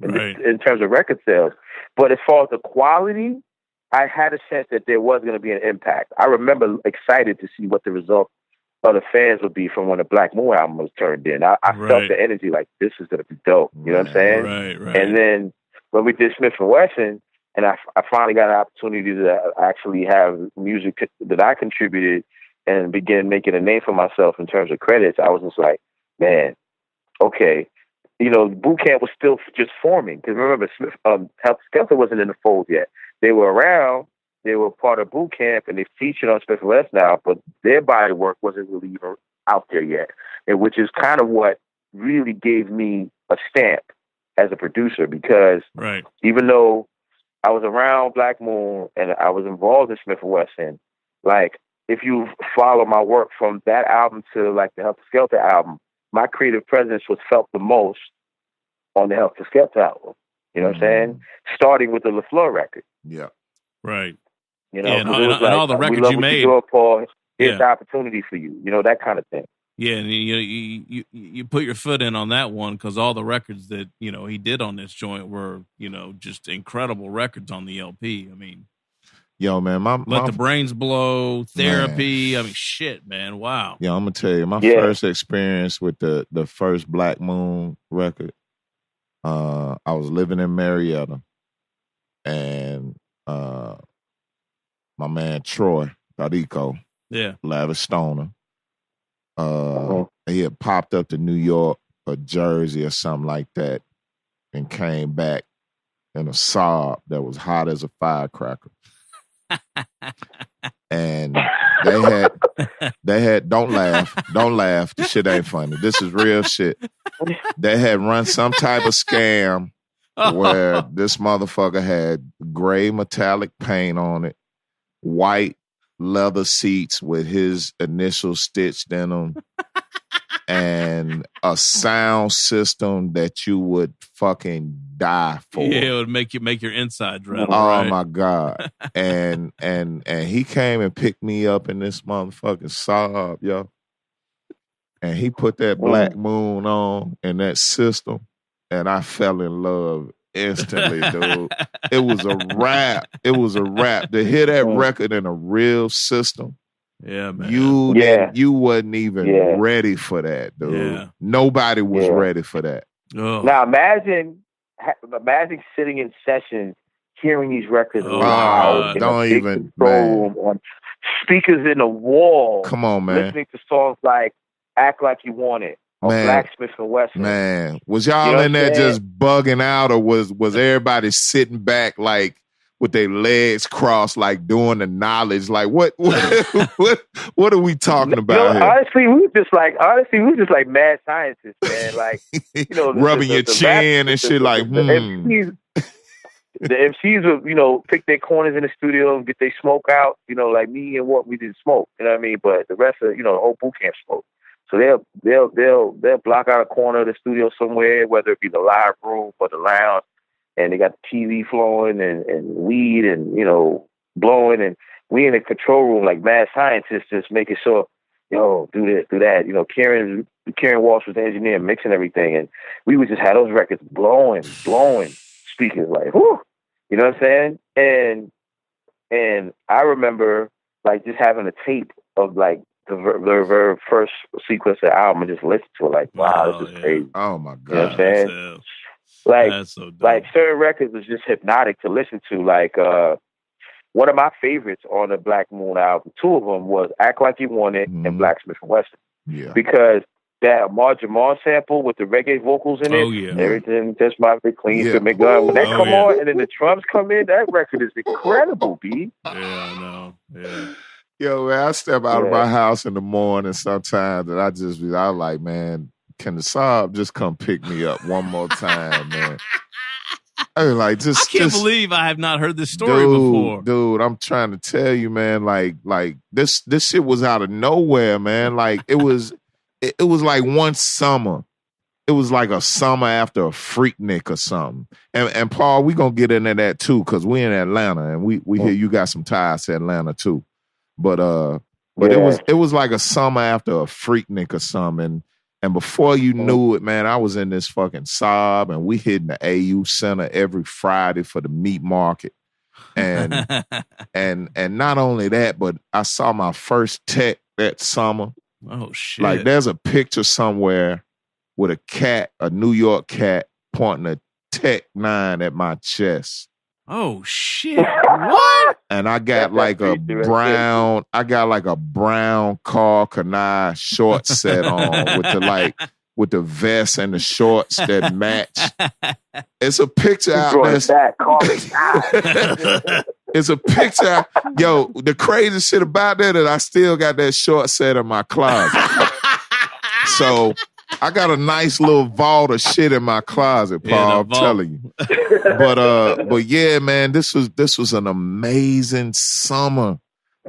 in terms of record sales. But as far as the quality, I had a sense that there was going to be an impact. I remember excited to see what the result of the fans would be from when the Black Moon album was turned in. I felt the energy like, this is going to be dope. You know what I'm saying? Right. And then when we did Smif N Wessun, and I finally got an opportunity to actually have music that I contributed and begin making a name for myself in terms of credits, I was just like, man, okay. Bootcamp was still just forming. Because remember, Heltah Skeltah wasn't in the fold yet. They were around. They were part of Bootcamp, and they featured on Smif N Wessun now, but their body work wasn't really even out there yet, and which is kind of what really gave me a stamp as a producer, because even though I was around Black Moon and I was involved in Smif N Wessun. Like, if you follow my work from that album to like the Heltah Skeltah album, my creative presence was felt the most on the Heltah Skeltah album. You know what I'm saying? Starting with the LeFLAUR record. Yeah. Right. You know, and all the records you made. Paul. Here's the opportunity for you. You know, that kind of thing. Yeah, and you put your foot in on that one because all the records that, you know, he did on this joint were, you know, just incredible records on the LP. I mean, yo, man, Let the Brains Blow, Therapy. Man. I mean, shit, man. Wow. Yeah, I'm gonna tell you, my first experience with the first Black Moon record. I was living in Marietta, and my man Troy Dadico, Lavish Stoner. He had popped up to New York or Jersey or something like that and came back in a Saab that was hot as a firecracker. And they had don't laugh, this shit ain't funny. This is real shit. They had run some type of scam where this motherfucker had gray metallic paint on it, white leather seats with his initials stitched in them, and a sound system that you would fucking die for. Yeah, it would make your insides rattle. Oh right? my God. And he came and picked me up in this motherfucking Saab, yo. And he put that Black Moon on in that system, and I fell in love instantly, dude. It was a rap. It was a rap. To hear that record in a real system, yeah, man. You wasn't even ready for that, dude. Yeah. Nobody was ready for that. Oh. Now imagine sitting in sessions, hearing these records loud, don't even room, on speakers in the wall. Come on, man. Listening to songs like "Act Like You Want It" or "Black Smif N Wessun." Man, was y'all in there just bugging out, or was everybody sitting back like with their legs crossed, like doing the knowledge? Like what are we talking about here? Honestly, we were just like mad scientists, man. Like, you know, rubbing your chin and shit. Like, The MCs would, you know, pick their corners in the studio and get their smoke out. You know, like me and we didn't smoke. You know what I mean? But the rest of, you know, the whole Bootcamp smoke. So they'll block out a corner of the studio somewhere, whether it be the live room or the lounge, and they got the TV flowing and weed and, you know, blowing, and we in the control room like mad scientists, just making sure, yo, do this, do that. You know, Karen Walsh was the engineer, mixing everything, and we would just have those records blowing, speakers like, whoo, you know what I'm saying? And I remember like just having a tape of like the very first sequence of the album and just listen to it like, wow, this is crazy. Oh my God. You know what I'm saying? Like certain records was just hypnotic to listen to. Like one of my favorites on the Black Moon album, two of them was "Act Like You Want It" and "Black Smif N Wessun." Yeah. Because that Marjamon sample with the reggae vocals in it, everything just might be clean to make gun. When that come on and then the drums come in, that record is incredible, B. Yeah, I know. Yeah. Yo, man, I step out of my house in the morning sometimes and I like, man, can the Saab just come pick me up one more time, man? I mean, like, I can't believe I have not heard this story before. Dude, I'm trying to tell you, man, like this shit was out of nowhere, man. Like it was like one summer. It was like a summer after a Freaknik or something. And Paul, we gonna get into that too, because we in Atlanta and we hear you got some ties to Atlanta too. But it was like a summer after a Freaknik or something. And before you knew it, man, I was in this fucking Saab and we hitting the AU Center every Friday for the meat market. And and not only that, but I saw my first tech that summer. Oh shit. Like there's a picture somewhere with a cat, a New York cat, pointing a Tech 9 at my chest. Oh shit. What? And I got like a brown Carl Kanai short set on with the vest and the shorts that match. It's a picture out there. It's a picture. Yo, the crazy shit about that is I still got that short set in my closet. So I got a nice little vault of shit in my closet, Paul. I'm telling you. But yeah, man, this was an amazing summer.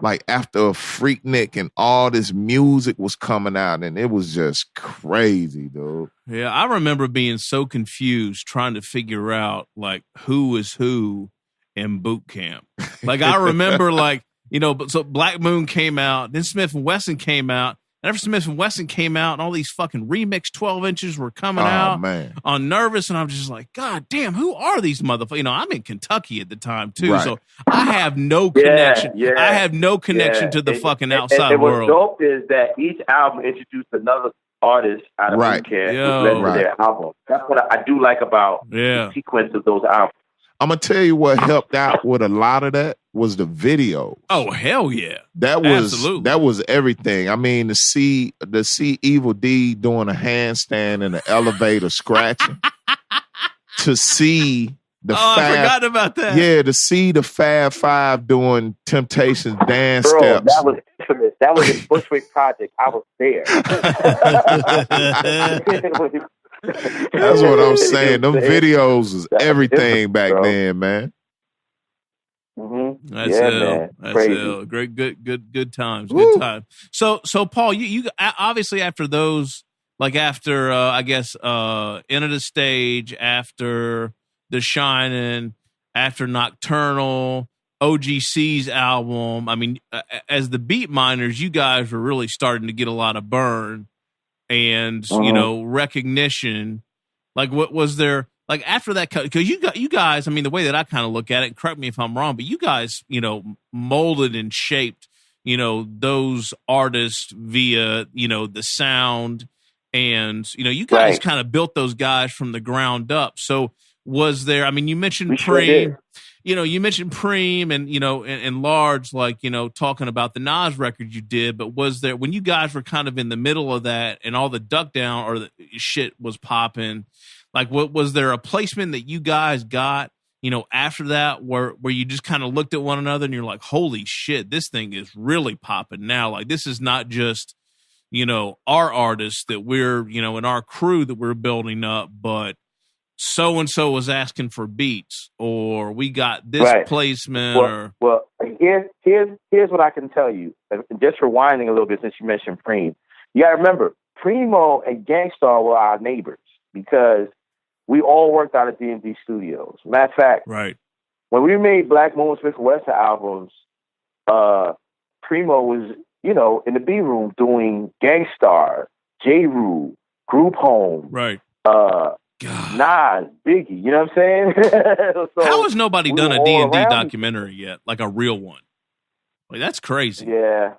Like after a Freaknik and all this music was coming out, and it was just crazy, dude. Yeah, I remember being so confused trying to figure out like who is who in Bootcamp. Like I remember like, so Black Moon came out, then Smif N Wessun came out. And after Smif N Wessun came out and all these fucking remix 12 inches were coming out on Nervous, and I'm just like, God damn, who are these motherfuckers? I'm in Kentucky at the time too, so I have no connection. I have no connection to the fucking outside world. And what's dope is that each album introduced another artist out of Bootcamp to their album. That's what I do like about the sequence of those albums. I'm gonna tell you what helped out with a lot of that was the video. Oh hell yeah, that was everything. I mean, to see Evil D doing a handstand in the elevator scratching, to see the I forgot about that. Yeah, to see the Fab Five doing Temptations dance steps. That was infamous. That was a Bushwick project. I was there. That's what I'm saying. Them videos was everything back then, man. Mm-hmm. That's man. That's crazy. Great, good times. Good times. So Paul, you obviously after those, like after I guess End of the Stage, after Dah Shinin, after Nocturnal, OGC's album. I mean, as the Beatminerz, you guys were really starting to get a lot of burn and recognition. Like, what was there? Like after that, because you guys, I mean, the way that I kind of look at it, correct me if I'm wrong, but you guys, molded and shaped, those artists via, the sound, and you guys kind of built those guys from the ground up. So was there? I mean, you mentioned Preem. You mentioned Preem and, and Large, like, talking about the Nas record you did, but was there, when you guys were kind of in the middle of that and all the duck down or the shit was popping, like, what was there a placement that you guys got, after that where you just kind of looked at one another and you're like, holy shit, this thing is really popping now. Like, this is not just, our artists that we're, in our crew that we're building up, but so-and-so was asking for beats, or we got this placement. Well, here's what I can tell you. Just rewinding a little bit since you mentioned Preem. You got to remember, Primo and Gangstar were our neighbors because we all worked out at D&D Studios. Matter of fact, when we made Black Moon Smif N Wessun albums, Primo was, in the B room doing Gangstar, J. Rule, Group Home. Nas, Biggie, you know what I'm saying? So how has nobody done a D&D documentary yet? Like a real one? Like, that's crazy. Yeah.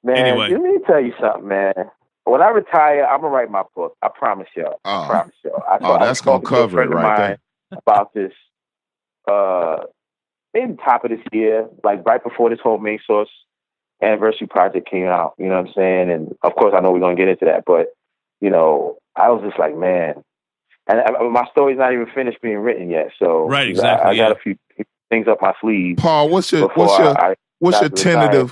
Man, anyway. Let me tell you something, man. When I retire, I'm going to write my book. I promise y'all. I promise y'all. That's going to cover it right there. About this, maybe top of this year, like right before this whole Main Source anniversary project came out, you know what I'm saying? And of course, I know we're going to get into that, but, I was just like, man. And my story's not even finished being written yet, so I got a few things up my sleeve. Paul, what's your tentative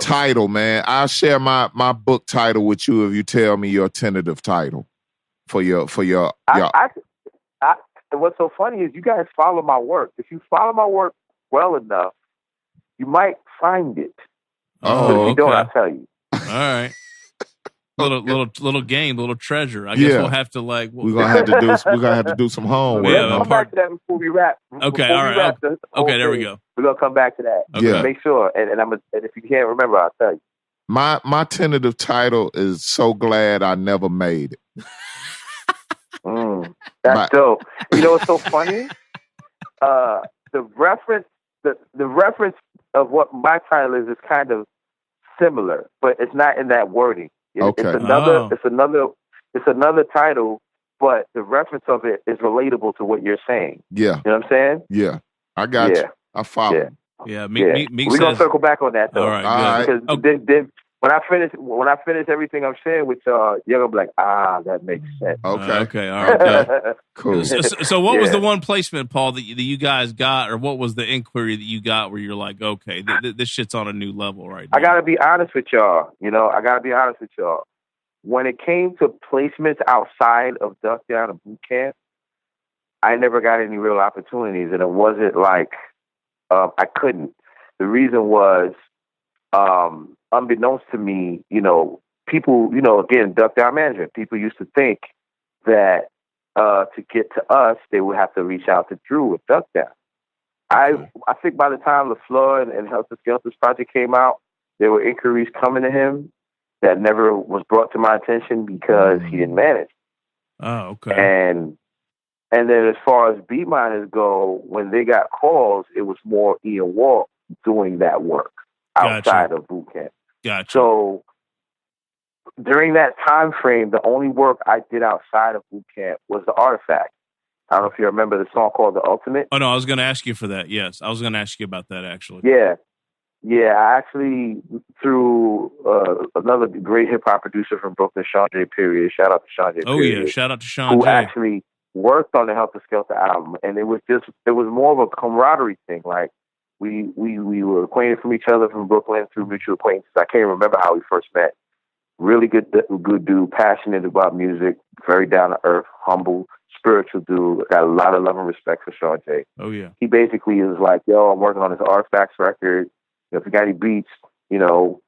title, man? I'll share my book title with you if you tell me your tentative title for your. What's so funny is you guys follow my work. If you follow my work well enough, you might find it. Oh, but if you don't, I'll tell you. All right. Little game, little treasure. I guess we'll have to we're gonna have to do some homework. We'll come back to that before we wrap. Okay, all right. Okay, there we go. We're gonna come back to that. Okay. Make sure. And if you can't remember, I'll tell you. My tentative title is So Glad I Never Made It. That's dope. You know what's so funny? The reference of what my title is kind of similar, but it's not in that wording. Okay. It's another title, but the reference of it is relatable to what you're saying. Yeah. You know what I'm saying? Yeah. I got you. I follow. Yeah. Meek we're gonna circle back on that though. All right. Because then when I finish everything I'm saying with y'all, you're gonna be like, that makes sense. Okay. All right. Cool. So what was the one placement, Paul, that you guys got, or what was the inquiry that you got where you're like, okay, this shit's on a new level right now? I gotta be honest with y'all. when it came to placements outside of Duck Down and Bootcamp, I never got any real opportunities, and it wasn't like I couldn't. The reason was, unbeknownst to me, people, again, Duck Down management, people used to think that to get to us, they would have to reach out to Drew with Duck Down. I think by the time LeFLAUR and Heltah Skeltah's project came out, there were inquiries coming to him that never was brought to my attention because he didn't manage. Oh, okay. And then as far as Beatminerz go, when they got calls, it was more Ian Walt doing that work outside of Bootcamp. Gotcha. So during that time frame, the only work I did outside of Bootcamp was the Artifact. I don't know if you remember the song called The Ultimate. Oh, no, I was going to ask you for that. Yes, I was going to ask you about that, actually. Yeah. I actually, through another great hip-hop producer from Brooklyn, Sean J. Period. Shout out to Sean J. Oh, Period, yeah, shout out to Sean who J. actually worked on the Heltah Skeltah album. And it was more of a camaraderie thing. Like, we were acquainted from each other from Brooklyn through mutual acquaintances. I can't remember how we first met. Really good dude, passionate about music, very down to earth, humble, spiritual dude. Got a lot of love and respect for Sean J. Oh yeah. He basically is like, yo, I'm working on this Artifacts record. If you got any beats, come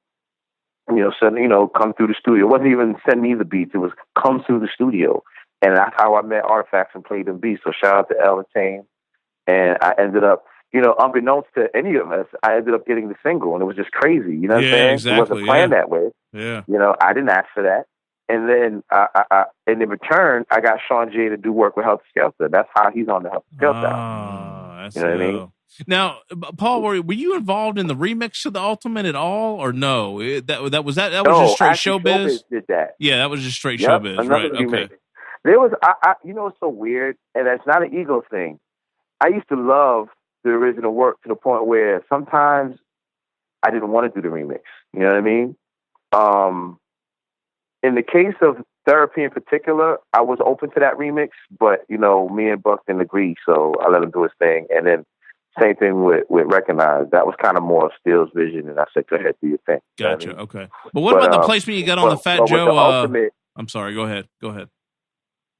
through the studio. It wasn't even send me the beats. It was come through the studio. And that's how I met Artifacts and played them beats. So shout out to El and Tame. And I ended up, unbeknownst to any of us, I ended up getting the single, and it was just crazy. You know what I'm saying? Exactly, it wasn't planned that way. Yeah. I didn't ask for that. And then, and in return, I got Sean J to do work with Heltah Skeltah. That's how he's on the Heltah Skeltah. That's you know what I mean? Now, Paul, were you involved in the remix of the Ultimate at all, or no? That was just straight showbiz. Did that? Yeah, that was just straight showbiz, right? Remix. Okay. There was, it's so weird, and it's not an ego thing. I used to love the original work to the point where sometimes I didn't want to do the remix. You know what I mean? In the case of Therapy in particular, I was open to that remix, but me and Buck didn't agree, so I let him do his thing. And then same thing with Wreckonize. That was kind of more Still's vision, and I said, go ahead, do your thing. Gotcha. Okay. But what about the placement you got on the Fat Joe? Ultimate, I'm sorry. Go ahead.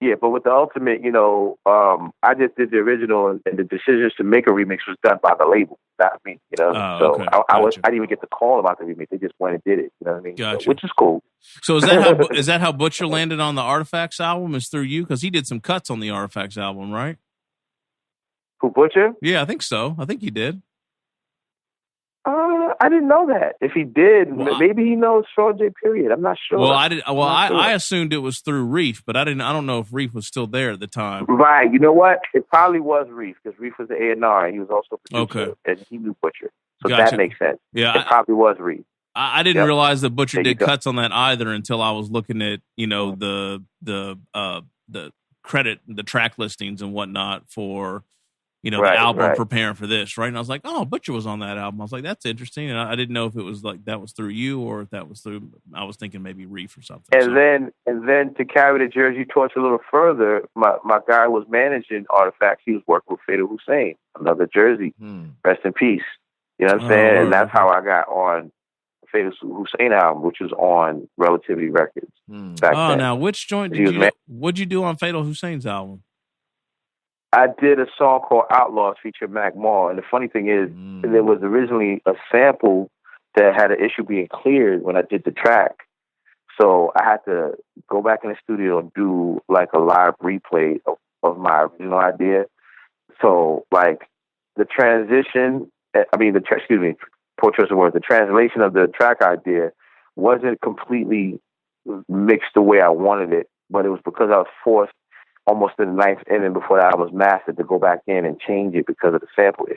Yeah, but with the Ultimate, I just did the original, and the decisions to make a remix was done by the label, not me. So okay. I didn't even get the call about the remix. They just went and did it. You know what I mean? Gotcha. So, which is cool. So is that how Butcher landed on the Artifacts album? Is through you? Because he did some cuts on the Artifacts album, right? Who, Butcher? Yeah, I think so. I think he did. I didn't know that. If he did, maybe he knows Sean J. Period. I'm not sure. Well, I assumed it was through Reef, but I don't know if Reef was still there at the time. Right. You know what? It probably was Reef, because Reef was the A&R, and he was also a producer, and he knew Butcher. So Gotcha. that makes sense. Yeah, it probably was Reef. I didn't realize that Butcher did cuts on that either until I was looking at the credit, the track listings and whatnot for the album preparing for this, right? And I was like, oh, Butcher was on that album. I was like, that's interesting. And I didn't know if it was like that was through you or if that was through, I was thinking maybe Reef or something. And then to carry the Jersey torch a little further, my guy was managing Artifacts. He was working with Fatal Hussein, another Jersey. Rest in peace. You know what I'm saying? And that's how I got on Fatal Hussein album, which was on Relativity Records. Back then. Now which joint what'd you do on Fatal Hussein's album? I did a song called Outlaws featuring Mac Mall. And the funny thing is, there was originally a sample that had an issue being cleared when I did the track. So I had to go back in the studio and do like a live replay of my original idea. So like the transition, poor choice of words, the translation of the track idea wasn't completely mixed the way I wanted it, but it was because I was forced almost in the ninth inning before the album was mastered to go back in and change it because of the sample issue.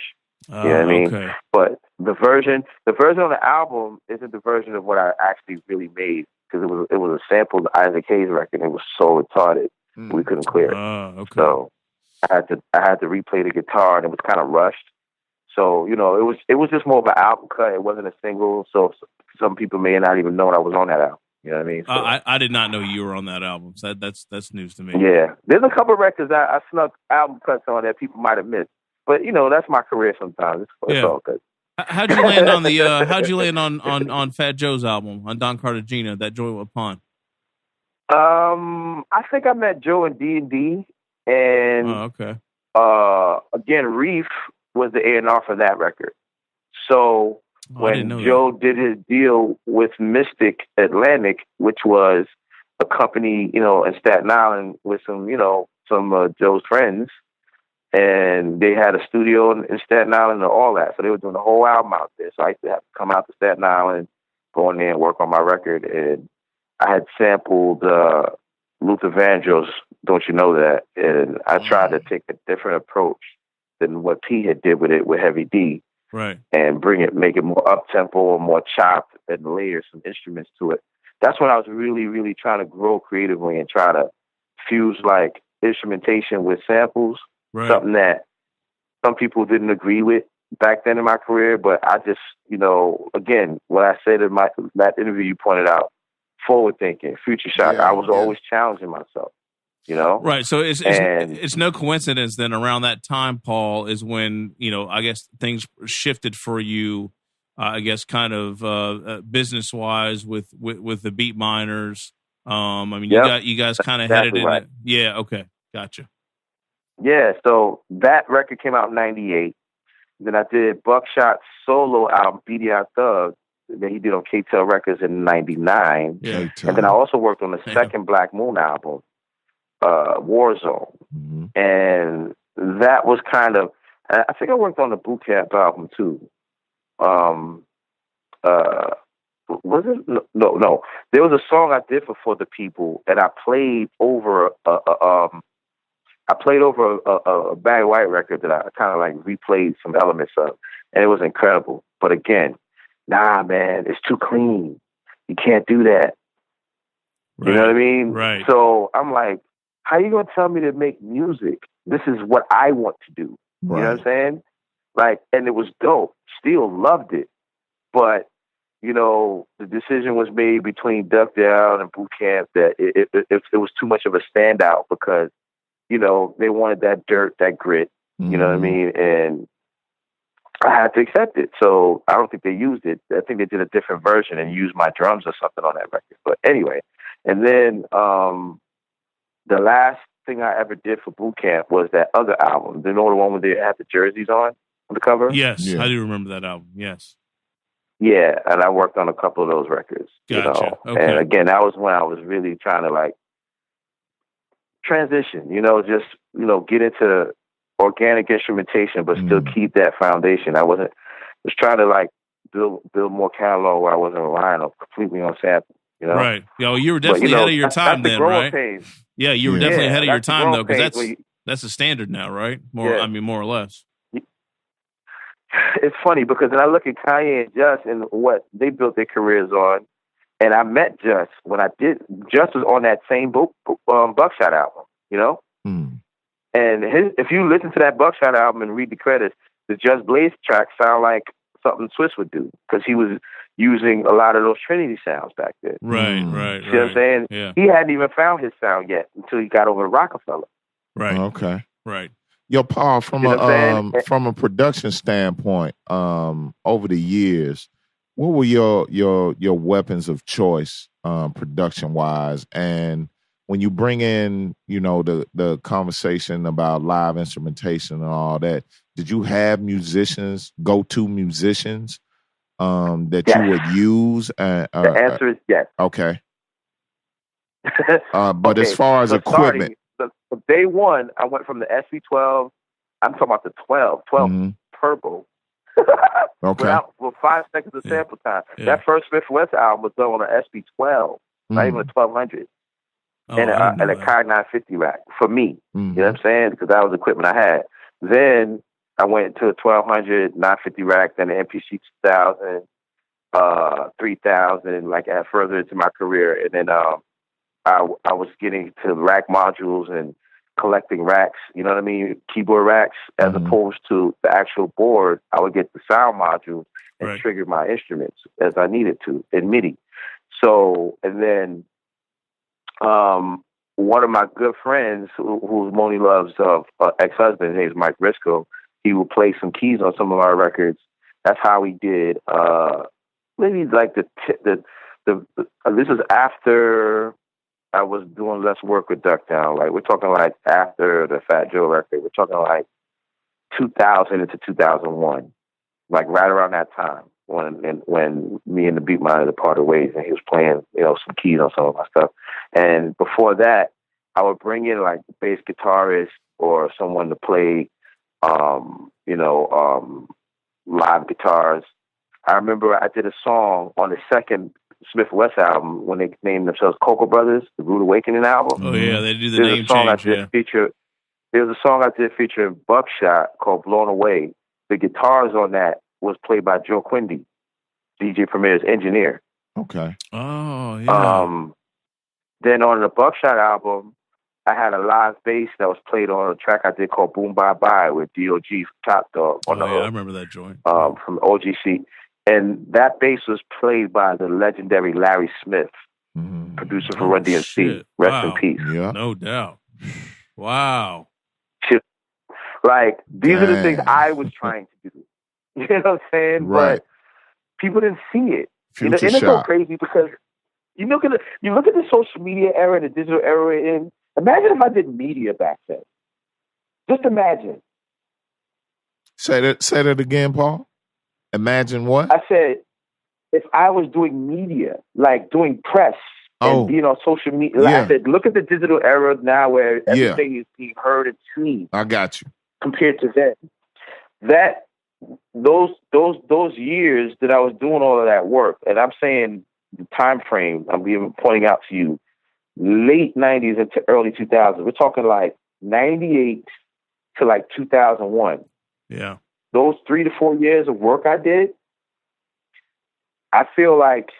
You know what I mean? Okay. But the version on the album isn't the version of what I actually really made, because it was a sample of the Isaac Hayes record. And it was so retarded we couldn't clear it. Okay. So I had to replay the guitar, and it was kind of rushed. So it was just more of an album cut. It wasn't a single. So some people may not even know I was on that album. You know what I mean? So, I did not know you were on that album. So that's news to me. Yeah. There's a couple of records I snuck album cuts on that people might have missed. But, that's my career sometimes. It's all good. How'd you land on how'd you land on Fat Joe's album, on Don Cartagena, that joint with Pun? I think I met Joe in D&D, and okay. Again, Reef was the A&R for that record. So when Joe did his deal with Mystic Atlantic, which was a company, in Staten Island with some Joe's friends, and they had a studio in Staten Island and all that. So they were doing the whole album out there. So I used to have to come out to Staten Island, go in there and work on my record. And I had sampled Luther Vandross, Don't You Know That? And I tried to take a different approach than what P had did with it with Heavy D. Right. And make it more up-tempo or more chopped and layer some instruments to it. That's when I was really, really trying to grow creatively and try to fuse like instrumentation with samples. Right. Something that some people didn't agree with back then in my career, but I just, again, what I said in that interview you pointed out, forward thinking, future shot. I was always challenging myself, Right. So it's no coincidence then around that time, Paul, is when, I guess things shifted for you, I guess kind of business wise with the Beatminerz. You guys kind of headed in it. Yeah. Okay. Gotcha. Yeah, so that record came out in 98. Then I did Buckshot's solo album, BDI Thug, that he did on K-Tel Records in 99. Yeah. And then I also worked on the second Black Moon album, Warzone. Mm-hmm. And that was kind of, I think I worked on the Bootcamp album too. Was it? No. There was a song I did for the people, and I played over a Barry White record that I kind of like replayed some elements of, and it was incredible. But again, nah, man, it's too clean. You can't do that. Right. You know what I mean? Right. So I'm like, how you gonna tell me to make music? This is what I want to do. Right. You know what I'm saying? Like, and it was dope. Still loved it, but the decision was made between Duck Down and Bootcamp that it was too much of a standout because they wanted that dirt, that grit, you know what I mean? And I had to accept it. So I don't think they used it. I think they did a different version and used my drums or something on that record. But anyway, and then the last thing I ever did for Bootcamp was that other album. You know the one where they had the jerseys on the cover? Yes, yeah. I do remember that album, yes. Yeah, and I worked on a couple of those records. Gotcha. Okay. And again, that was when I was really trying to like transition, get into organic instrumentation, but still keep that foundation. I was trying to like build more catalog where I wasn't relying completely on samples, Right. You were definitely ahead of your time then, right? Phase. Yeah, you were definitely ahead of your time though, because that's the standard now, right? More or less. It's funny because then I look at Kanye and Just and what they built their careers on. And I met Just when Just was on that same Buckshot album, And if you listen to that Buckshot album and read the credits, the Just Blaze tracks sound like something Swiss would do because he was using a lot of those Trinity sounds back then. Right. See what I'm saying? Yeah. He hadn't even found his sound yet until he got over to Rockefeller. Right. Okay. Right. Yo, Paul, from a production standpoint, over the years, what were your weapons of choice, production wise? And when you bring in, the conversation about live instrumentation and all that, did you have go-to musicians, that you would use? The answer is yes. Okay. But as far as equipment, day one, I went from the SV12. I'm talking about the 12 Turbo. Okay. With 5 seconds of sample time. Yeah. That first Smif N Wessun album was done on an SV12, not even a 1200, and a Kai 950 rack for me. You know what I'm saying? Because that was the equipment I had. Then I went to a 1200, 950 rack, then an MPC 2000, 3000, like further into my career, and then I was getting to rack modules and collecting racks, keyboard racks, as opposed to the actual board. I would get the sound modules and trigger my instruments as I needed to in MIDI. So, and then one of my good friends, who's Moni Love's ex-husband, his name is Mike Risco, he would play some keys on some of our records. That's how we did, maybe like this is after I was doing less work with Duck Down. Like, we're talking like after the Fat Joe record. We're talking like 2000 into 2001, like right around that time when me and the Beatminerz parted ways, and he was playing, some keys on some of my stuff. And before that, I would bring in like the bass guitarist or someone to play, live guitars. I remember I did a song on the second Smif N Wessun album when they named themselves Cocoa Brothers, the Rude Awakening album. Oh yeah, they do the name change. There was a song I did featuring Buckshot called Blown Away. The guitars on that was played by Joe Quindy, DJ Premier's engineer. Okay. Oh, yeah. Then on the Buckshot album, I had a live bass that was played on a track I did called Boom Bye Bye with DOG from Top Dog. I remember that joint. From OGC. And that bass was played by the legendary Larry Smith, producer for Run DMC. Rest in peace. Yeah. No doubt. Wow. Like, these are the things I was trying to do. You know what I'm saying? Right. But people didn't see it. Future and it's so shot. crazy because you look at the social media era and the digital era we're in. Imagine if I did media back then. Just imagine. Say that again, Paul. Imagine what? I said, if I was doing media, like doing press and being on social media, like I said, look at the digital era now where everything is being heard and seen. I got you. Compared to then. Those years that I was doing all of that work, and I'm saying the time frame, I'm even pointing out to you, late 90s into early 2000s. We're talking like 98 to like 2001. Yeah. Those 3 to 4 years of work I did, I feel like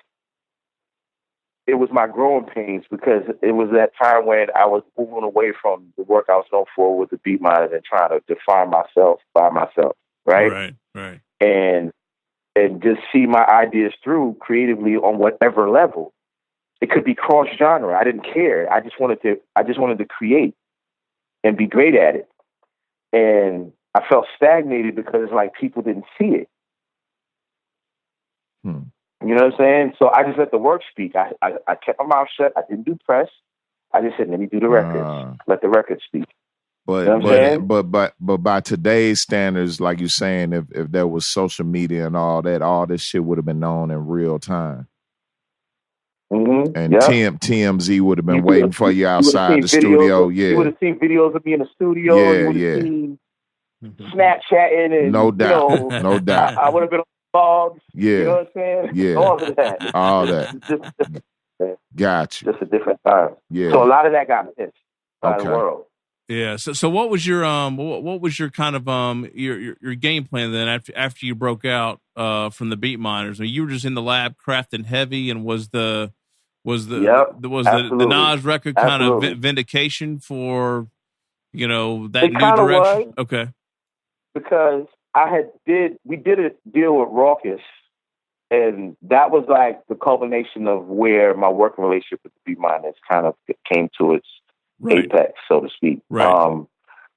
it was my growing pains because it was that time when I was moving away from the work I was known for with the Beatminerz and trying to define myself by myself, right? Right. And just see my ideas through creatively on whatever level. It could be cross genre. I didn't care. I just wanted to create and be great at it. And I felt stagnated because it's like people didn't see it. You know what I'm saying? So I just let the work speak. I kept my mouth shut. I didn't do press. I just said, let me do the records. Let the records speak. But you know what I'm saying? but by today's standards, like you're saying, if there was social media and all that, all this shit would have been known in real time. Mm-hmm. And TMZ would have been waiting for you outside the studio. You would have seen videos of me in the studio. You would have seen Snapchatting and no doubt. No doubt. I would have been on blogs. Yeah. You know what I'm saying? Yeah. All of that. All that. Got you. Just a different time. Yeah. So a lot of that got missed by the world. Yeah. So what was your kind of your game plan then after you broke out from the Beatminerz? I mean, you were just in the lab crafting heavy, and was the Nas record kind of vindication for that new direction? Was, okay. Because we did a deal with Raucous, and that was like the culmination of where my working relationship with the Beatminerz kind of came to its apex, so to speak. Right.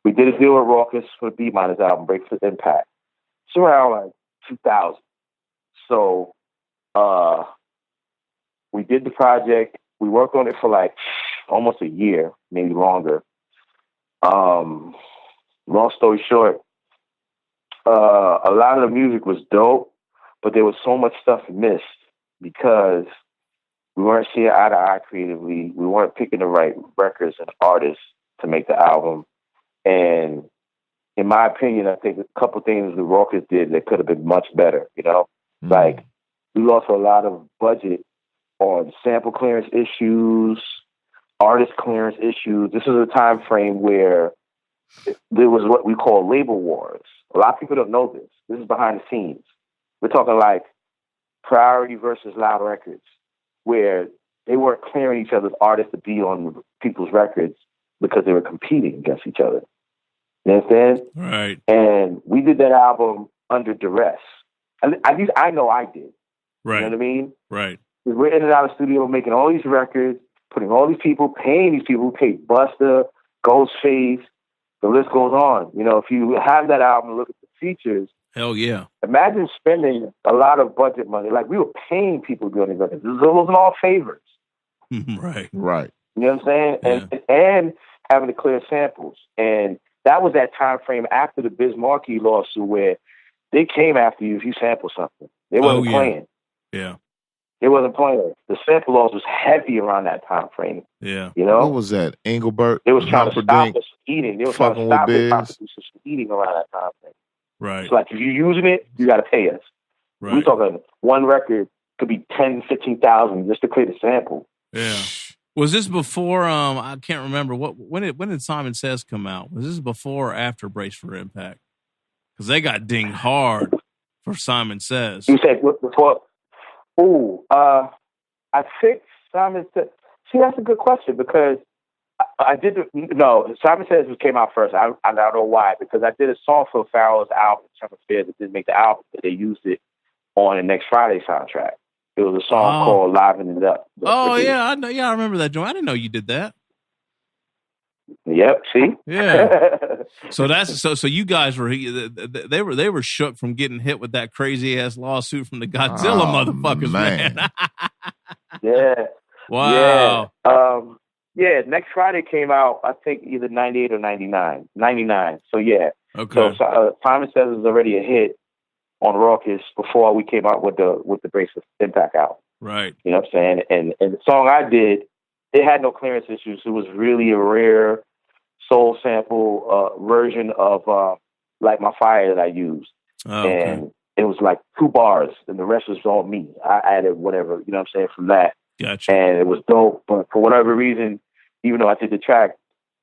We did a deal with Raucous for the Beatminerz album, Break for Impact. It's around like 2000. So we did the project. We worked on it for like almost a year, maybe longer. Long story short, a lot of the music was dope, but there was so much stuff missed because we weren't seeing eye to eye creatively. We weren't picking the right records and artists to make the album. And in my opinion, I think a couple things the Raucous did that could have been much better, Like, we lost a lot of budget on sample clearance issues, artist clearance issues. This is a time frame where there was what we call label wars. A lot of people don't know this. This is behind the scenes. We're talking like Priority versus Loud Records, where they weren't clearing each other's artists to be on people's records because they were competing against each other. You understand? Right. And we did that album under duress. At least I know I did. Right. You know what I mean? Right. We're in and out of the studio making all these records, putting all these people, paying these people, paid Busta, Ghostface, the list goes on. If you have that album and look at the features, hell yeah. Imagine spending a lot of budget money. Like, we were paying people to be on these records. Those wasn't all favors. Right. Right. You know what I'm saying? And having to clear samples. And that was that time frame after the Bismarcky lawsuit where they came after you if you sample something. They wasn't playing. Yeah. They wasn't playing. The sample laws was heavy around that time frame. Yeah. You know? What was that? Engelbert? They was trying to stop us from eating. They was trying to stop hip hop producers from eating around that time frame. Right. It's like if you're using it, you got to pay us. Right. We're talking one record could be 10, 15,000 just to clear the sample. Yeah. Was this before? I can't remember when did Simon Says come out? Was this before or after Brace for Impact? Because they got dinged hard for Simon Says. You said before? Ooh, I think Simon Says. See, that's a good question because Simon Says came out first. I don't know why, because I did a song for Pharaoh's album, Summer Fair, that didn't make the album, but they used it on the Next Friday soundtrack. It was a song called "Liven It Up." Yeah, I know. Yeah, I remember that joint. I didn't know you did that. Yep. See. Yeah. So you guys were they were shook from getting hit with that crazy ass lawsuit from the Godzilla motherfuckers, man. Yeah. Wow. Yeah. Next Friday came out, I think either 98 or 99. 99. So yeah. Okay. So Simon Says was already a hit on Raucous before we came out with the Brace of Impact album. Right. You know what I'm saying? And the song I did, it had no clearance issues. It was really a rare soul sample version of Light My Fire that I used. And it was like 2 bars and the rest was all me. I added whatever, you know what I'm saying, from that. Gotcha. And it was dope. But for whatever reason, even though I did the track,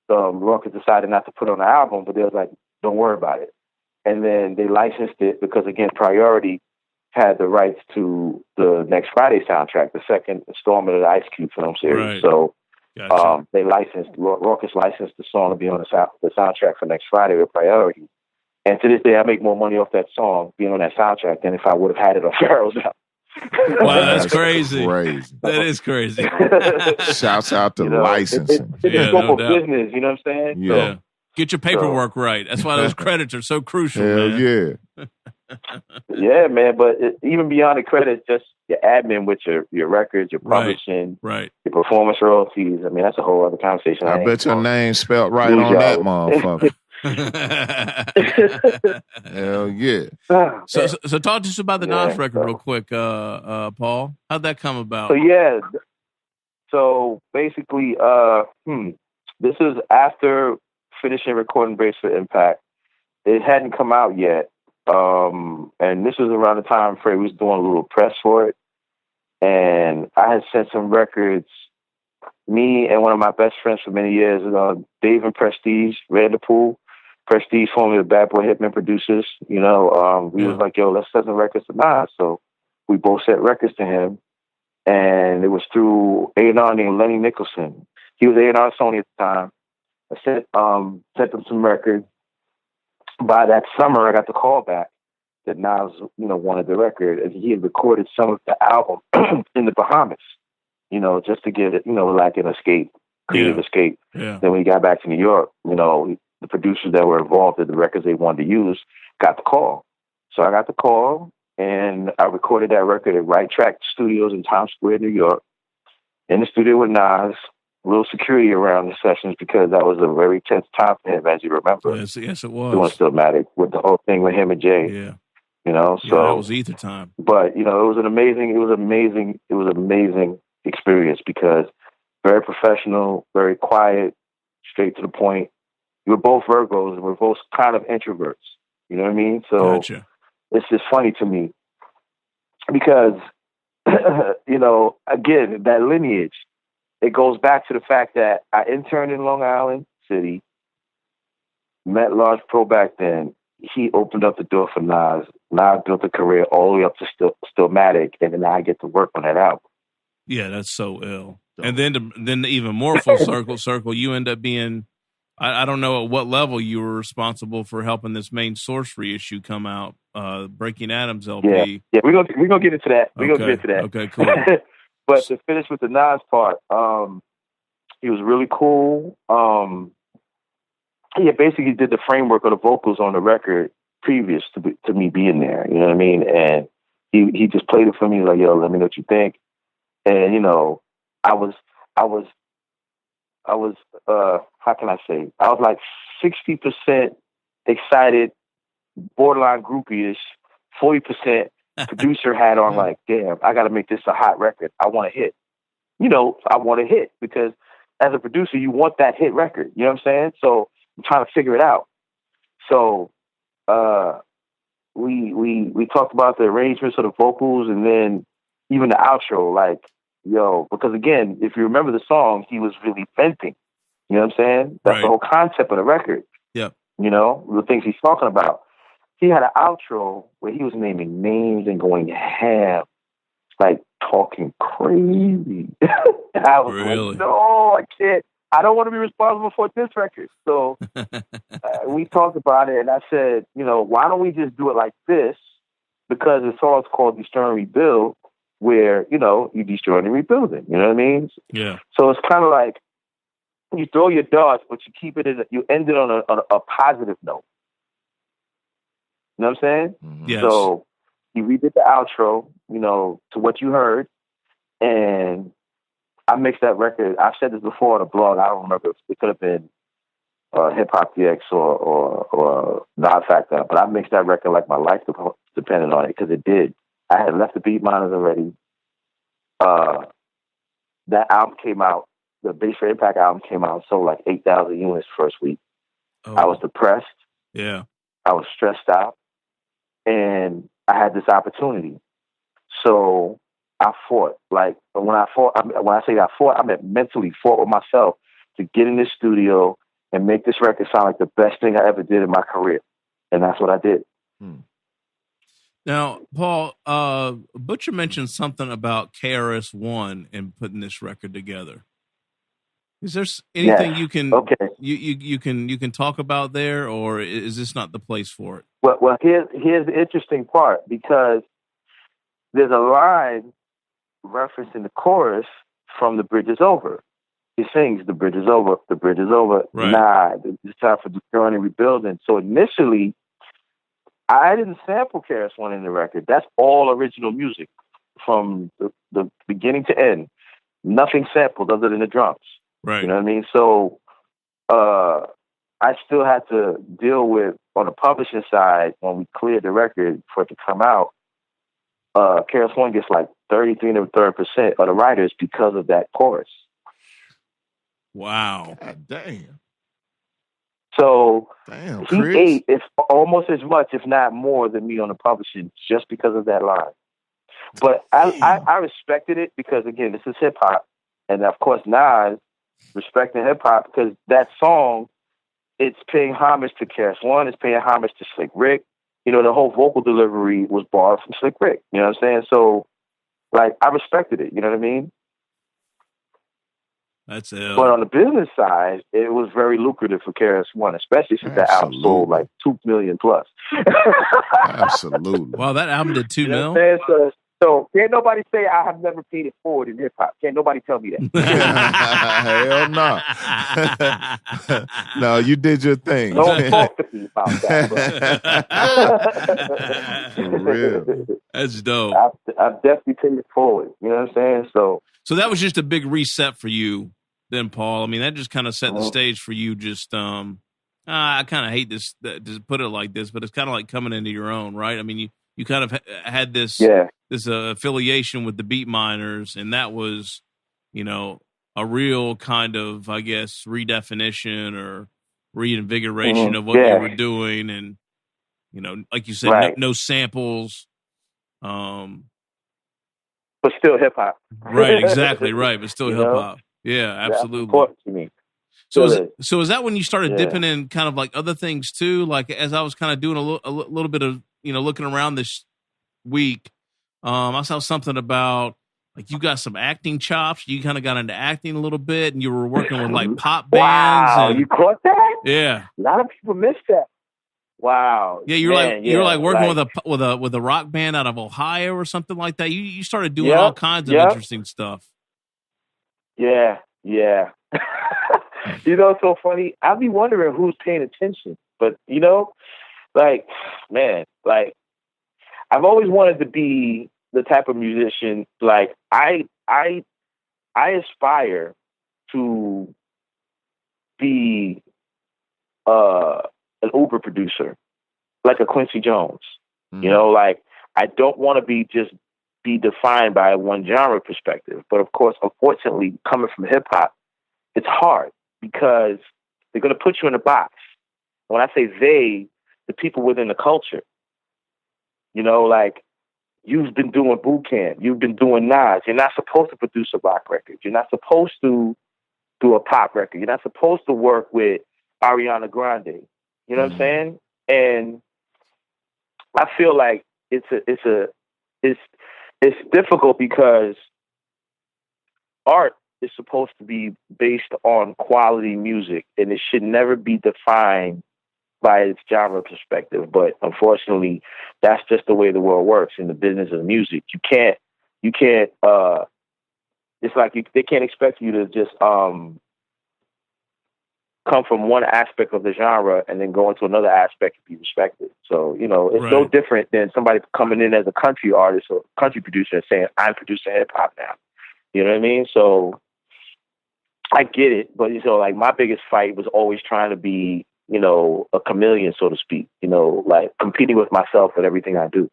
Raucous decided not to put it on the album, but they was like, don't worry about it. And then they licensed it because, again, Priority had the rights to the Next Friday soundtrack, the second installment of the Ice Cube film series. Right. So Gotcha. they Raucous licensed the song to be on the soundtrack for Next Friday with Priority. And to this day, I make more money off that song being on that soundtrack than if I would have had it on Pharaoh's album. Wow, that's crazy. That is crazy. Shouts out to licensing. It's a scope of business, you know what I'm saying? Yeah. Get your paperwork right. That's why those credits are so crucial, man. Yeah. Yeah, man. But even beyond the credits, just your admin with your records, your publishing, right, your performance royalties. I mean, that's a whole other conversation. I bet your name's spelled right on that motherfucker. Hell yeah. So talk to us about the Nas record real quick, Paul. How'd that come about? So basically, this is after finishing recording Brace for Impact. It hadn't come out yet. And this was around the time Fred was doing a little press for it. And I had sent some records, me and one of my best friends for many years, Dave and Prestige, Vanderpool. Prestige, formerly the Bad Boy Hitman producers, we was like, yo, let's send some records to Nas. So we both sent records to him. And it was through A&R named Lenny Nicholson. He was A&R Sony at the time. I sent them some records. By that summer, I got the call back that Nas, wanted the record, and he had recorded some of the album in the Bahamas, just to get it, like an escape, creative escape. Yeah. Then when he got back to New York, the producers that were involved in the records they wanted to use got the call. So I got the call, and I recorded that record at Right Track Studios in Times Square, New York, in the studio with Nas. A little security around the sessions because that was a very tense time for him, as you remember. Yes, it was. Doing Stillmatic with the whole thing with him and Jay. Yeah. So that was ether time. But it was an amazing experience because very professional, very quiet, straight to the point. We were both Virgos and we're both kind of introverts. You know what I mean? So Gotcha. It's just funny to me because again, that lineage. It goes back to the fact that I interned in Long Island City, met Large Pro back then. He opened up the door for Nas. Nas built a career all the way up to Stillmatic, and then I get to work on that album. Yeah, that's so ill. And then even more full circle, you end up being, I don't know at what level you were responsible for helping this Main Source reissue come out, Breaking Adams LP. Yeah, we're gonna get into that. We're gonna get into that. Okay, cool. But to finish with the Nas part, he was really cool. He basically did the framework of the vocals on the record previous to me being there. You know what I mean? And he just played it for me like, yo, let me know what you think. And I was how can I say? I was like 60% excited, borderline groupie-ish, 40% producer hat on, like, damn, I got to make this a hot record. I want a hit. I want a hit because as a producer, you want that hit record. You know what I'm saying? So I'm trying to figure it out. So we talked about the arrangements of the vocals and then even the outro, like, because again, if you remember the song, he was really venting. You know what I'm saying? That's the whole concept of the record. Yep. The things he's talking about. He had an outro where he was naming names and going ham, like talking crazy. And I was like, no, I can't. I don't want to be responsible for this record. So we talked about it, and I said, why don't we just do it like this? Because the song's called Destroy and Rebuild, where, you destroy and rebuild it. You know what I mean? Yeah. So it's kind of like you throw your darts, but you keep it you end it on a positive note. You know what I'm saying? Mm-hmm. Yes. So he redid the outro, to what you heard, and I mixed that record. I've said this before on a blog. I don't remember. It could have been HipHop DX or Non Factor, but I mixed that record like my life depended on it because it did. I had left the Beatminerz already. That album came out. The Bass for Impact album came out and sold like 8,000 units first week. Oh. I was depressed. Yeah. I was stressed out. And I had this opportunity. So I fought. Like, when I say I fought, I meant mentally fought with myself to get in this studio and make this record sound like the best thing I ever did in my career. And that's what I did. Now, Paul, Butcher mentioned something about KRS-One and putting this record together. Is there anything you can you can talk about there, or is this not the place for it? Well, here's the interesting part, because there's a line referenced in the chorus from "The Bridge Is Over." He sings, "The bridge is over, the bridge is over." Right. Nah, it's time for destroying and rebuilding. So initially, I didn't sample KRS-One in the record. That's all original music from the beginning to end. Nothing sampled other than the drums. Right. You know what I mean? So I still had to deal with, on the publishing side, when we cleared the record for it to come out, KRS-One gets like 33% of the writers because of that chorus. Wow. God damn. So he Chris. ate it's almost as much, if not more, than me on the publishing just because of that line. But I respected it because, again, this is hip hop. And of course, Nas respecting hip hop because that song, it's paying homage to KRS-One, it's paying homage to Slick Rick. The whole vocal delivery was borrowed from Slick Rick. You know what I'm saying? So, like, I respected it. You know what I mean? That's it. But on the business side, it was very lucrative for KRS-One, especially since that album sold like 2 million plus. Absolutely. Wow, that album did 2 mil? So can't nobody say I have never paid it forward in hip hop. Can't nobody tell me that. Hell no. No, you did your thing. Don't talk to me about that. For real. That's dope. I've definitely paid it forward. You know what I'm saying? So that was just a big reset for you then, Paul. I mean, that just kind of set the stage for you. Just, I kind of hate this, to put it like this, but it's kind of like coming into your own, right? I mean, you kind of had this affiliation with the Beatminerz, and that was, a real kind of, I guess, redefinition or reinvigoration of what you were doing. And, like you said, no samples. But still hip hop. Right, exactly, right. But still hip hop. Yeah, absolutely. That's important to me. So is that when you started dipping in kind of like other things too? Like, as I was kind of doing a little bit of, looking around this week, I saw something about like you got some acting chops. You kind of got into acting a little bit, and you were working with like pop bands. Wow, you caught that? Yeah, a lot of people missed that. Wow. Yeah, you're like working with a rock band out of Ohio or something like that. You started doing all kinds of interesting stuff. Yeah. It's so funny. I'd be wondering who's paying attention, but I've always wanted to be the type of musician. Like I aspire to be an Uber producer, like a Quincy Jones. You know, like, I don't want to be defined by one genre perspective. But of course, unfortunately, coming from hip hop, it's hard because they're going to put you in a box. When I say they, the people within the culture, you know, like, you've been doing Bootcamp, you've been doing Nas. You're not supposed to produce a rock record. You're not supposed to do a pop record. You're not supposed to work with Ariana Grande. You know what I'm saying? And I feel like it's difficult because art is supposed to be based on quality music, and it should never be defined by its genre perspective. But unfortunately, that's just the way the world works in the business of music. You can't it's like they can't expect you to just come from one aspect of the genre and then go into another aspect and be respected. So, you know, it's no different than somebody coming in as a country artist or country producer and saying, I'm producing hip hop now. You know what I mean? So I get it, but, you know, like, my biggest fight was always trying to be, you know, a chameleon, so to speak, you know, like competing with myself with everything I do,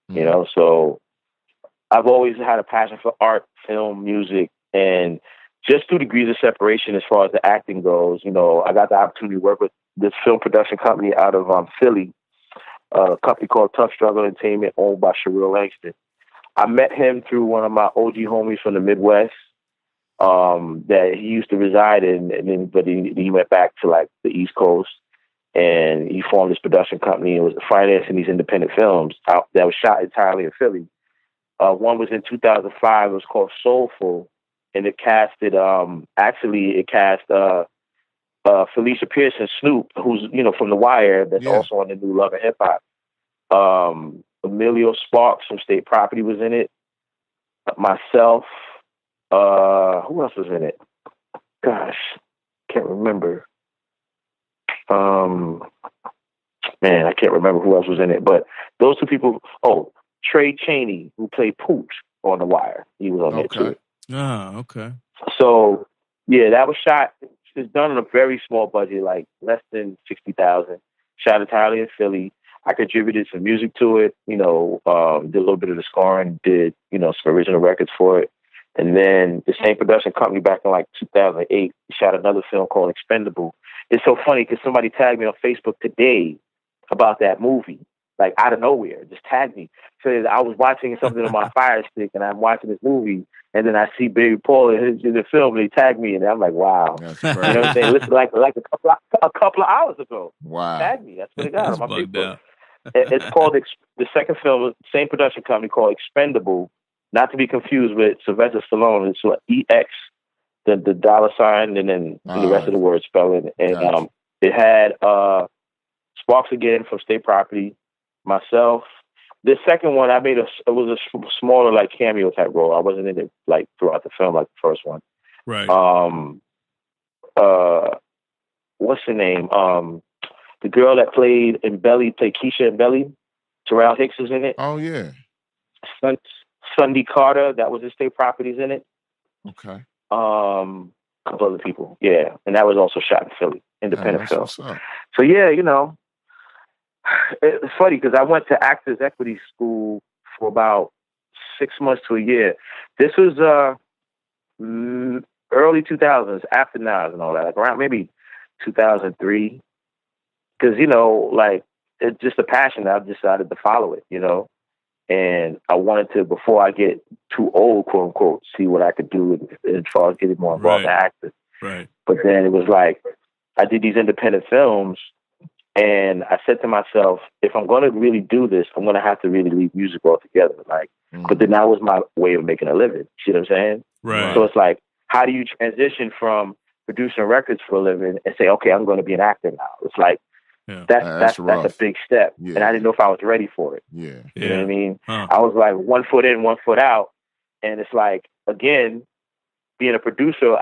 you know? So I've always had a passion for art, film, music, and just 2 degrees of separation as far as the acting goes. You know, I got the opportunity to work with this film production company out of Philly, a company called Tough Struggle Entertainment, owned by Sherrill Langston. I met him through one of my OG homies from the Midwest that he used to reside in, but he went back to, like, the East Coast, and he formed this production company and was financing these independent films that was shot entirely in Philly. One was in 2005. It was called Soulful, and it cast Felicia Pierce and Snoop, who's, you know, from The Wire, that's also on the new Love and Hip Hop. Emilio Sparks from State Property was in it. Myself. Who else was in it? Gosh, can't remember. Man, I can't remember who else was in it. But those 2 people. Oh, Trey Chaney, who played Pooch on The Wire. He was on it too. Oh, okay. So, yeah, that was shot. It's done on a very small budget, like less than $60,000. Shot entirely in Philly. I contributed some music to it, you know, did a little bit of the scoring, did, you know, some original records for it. And then the same production company back in, like, 2008 shot another film called Expendable. It's so funny because somebody tagged me on Facebook today about that movie, like, out of nowhere, just tagged me. So I was watching something on my Fire Stick, and I'm watching this movie, and then I see Baby Paul in the film, and he tagged me, and I'm like, wow. That's you know what I'm saying? Listen, like a couple of hours ago. Wow. Tagged me. That's what it got on my Facebook. Out. It's called, the second film, same production company, called Expendable, not to be confused with Sylvester Stallone. It's what EX, the dollar sign, and then the rest of the word spelling. And it had Sparks again from State Property, myself. The second one, it was a smaller, like, cameo type role. I wasn't in it, like, throughout the film like the first one. Right. What's her name? The girl that played Keisha in Belly. Terrell Hicks was in it. Oh, yeah. Sunday Carter, that was his State Properties in it. Okay. A couple other people. Yeah. And that was also shot in Philly, independent film. So yeah, you know, it's funny because I went to Actors Equity School for about 6 months to a year. This was early 2000s, after Nas and all that, like around maybe 2003. Because, you know, like, it's just a passion. I've decided to follow it, you know. And I wanted to, before I get too old, quote unquote, see what I could do as far as getting more involved in acting. Right. But then it was like, I did these independent films, and I said to myself, if I'm going to really do this, I'm going to have to really leave music altogether. Like, but then that was my way of making a living. See what I'm saying? Right. So it's like, how do you transition from producing records for a living and say, okay, I'm going to be an actor now? It's like, that's a big step. Yeah. And I didn't know if I was ready for it. Yeah. You know what I mean? I was like 1 foot in, 1 foot out. And it's like, again, being a producer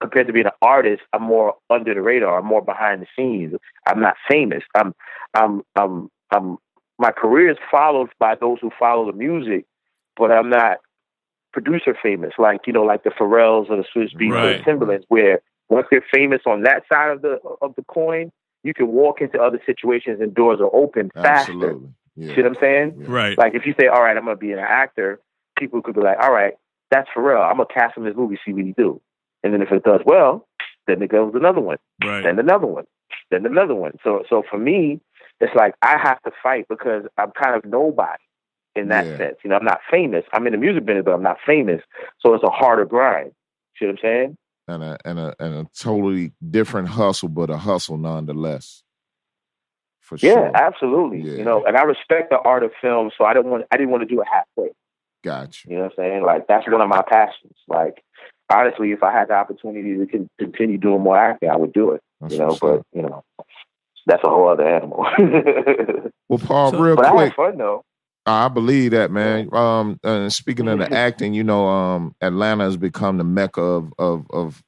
compared to being an artist, I'm more under the radar. I'm more behind the scenes. I'm not famous. My career is followed by those who follow the music, but I'm not producer famous. Like, you know, like the Pharrells or the Swiss Beats or the Timberlands, where once they're famous on that side of the coin, you can walk into other situations and doors are open faster. Absolutely. Yeah. See what I'm saying? Yeah. Right. Like if you say, all right, I'm going to be an actor, people could be like, all right, that's for real. I'm going to cast him in this movie, see what he do. And then if it does well, then it goes another one. Right. Then another one. Then another one. So for me, it's like I have to fight because I'm kind of nobody in that sense. You know, I'm not famous. I'm in the music business, but I'm not famous. So it's a harder grind. See what I'm saying? And a totally different hustle, but a hustle nonetheless. For sure. Yeah, absolutely. Yeah. You know, and I respect the art of film, so I didn't want to do it halfway. Gotcha. You know what I'm saying? Like that's one of my passions. Like honestly, if I had the opportunity to continue doing more acting, I would do it. That's you know, but you know, that's a whole other animal. Well, Paul, real but quick. I had fun though. I believe that, man. Speaking of the acting, you know, Atlanta has become the mecca of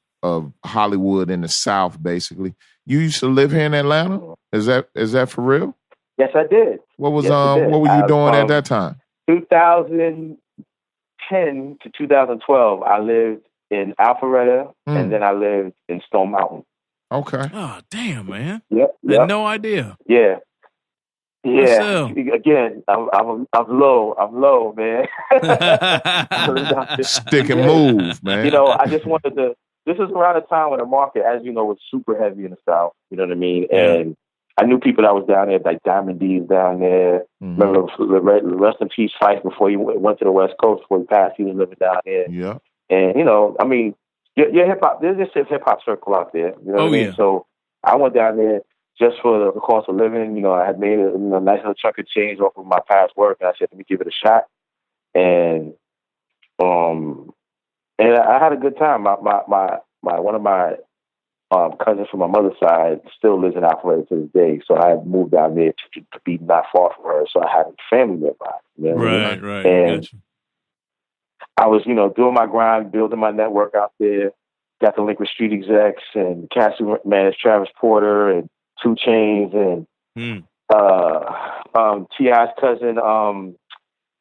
Hollywood in the South, basically. You used to live here in Atlanta? Is that for real? Yes, I did. What was yes, what were you doing at that time? 2010 to 2012, I lived in Alpharetta, and then I lived in Stone Mountain. Okay. Oh, damn, man. Yep. I had no idea. Yeah. Yeah. So? Again, I'm low, man. Stick and move, man. You know, I just wanted to. This is around the time when the market, as you know, was super heavy in the South. You know what I mean? Yeah. And I knew people that was down there, like Diamond D's down there. Remember, rest in peace, Fife, before he went to the West Coast, before he passed, he was living down there. Yeah. And, you know, I mean, your hip hop, there's just a hip hop circle out there. You know what I mean? Yeah. So I went down there just for the cost of living. You know, I had made a nice little chunk of change off of my past work, and I said, let me give it a shot. And I had a good time. One of my cousins from my mother's side still lives in Alpharetta to this day, so I moved down there to be not far from her, so I had family nearby. You know what I mean? Right. And gotcha. I was, you know, doing my grind, building my network out there. Got to link with street execs and casting managed Travis Porter and 2 Chainz and T.I.'s cousin,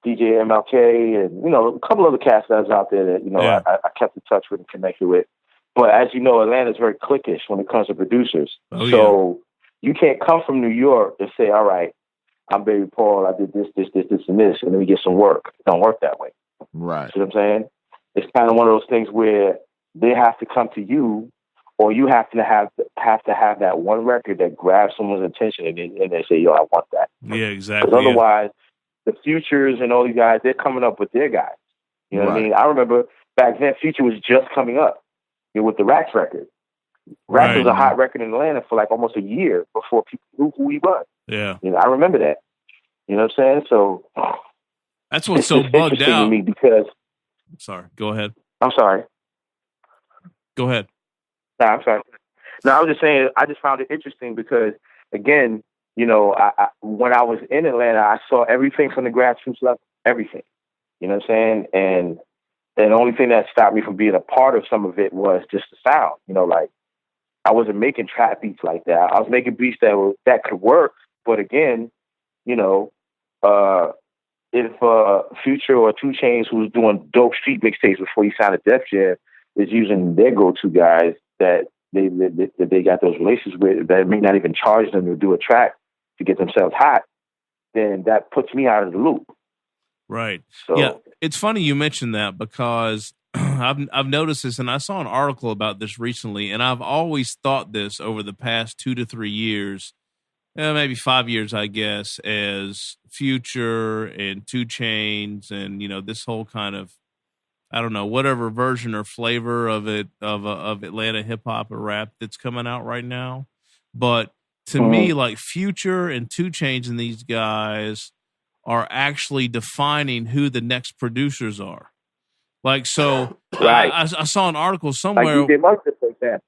DJ MLK, and, you know, a couple other cast guys out there that, you know, I kept in touch with and connected with. But as you know, Atlanta's very cliquish when it comes to producers. So you can't come from New York and say, all right, I'm Baby Paul, I did this, and this, and then we get some work. It don't work that way. Right. See what I'm saying? It's kind of one of those things where they have to come to you, or you have to have that one record that grabs someone's attention, and they say, yo, I want that. Yeah, exactly. Because otherwise, the Futures and all these guys, they're coming up with their guys. You know what I mean? I remember back then, Future was just coming up, you know, with the Rax record. Rax was a hot record in Atlanta for like almost a year before people knew who he was. Yeah. You know, I remember that. You know what I'm saying? So that's what's so bugged out. To me because sorry, go ahead. I'm sorry. Go ahead. No, I'm sorry. No, I was just saying, I just found it interesting because, again, you know, I when I was in Atlanta, I saw everything from the grassroots level, everything. You know what I'm saying? And the only thing that stopped me from being a part of some of it was just the sound. You know, like, I wasn't making trap beats like that. I was making beats that could work. But again, you know, if Future or 2 Chainz, who was doing dope street mixtapes before he signed to Def Jam, is using their go-to guys that they got those relations with, that may not even charge them to do a track to get themselves hot, then that puts me out of the loop. Right. So, yeah, it's funny you mentioned that because I've noticed this, and I saw an article about this recently, and I've always thought this over the past 2 to 3 years, maybe 5 years, I guess, as Future and 2 Chainz and, you know, this whole kind of, I don't know, whatever version or flavor of it, of Atlanta hip hop or rap that's coming out right now. But to me, like Future and 2 Chainz and these guys are actually defining who the next producers are. Like, so right. I saw an article somewhere. Like DJ Mustard, for example.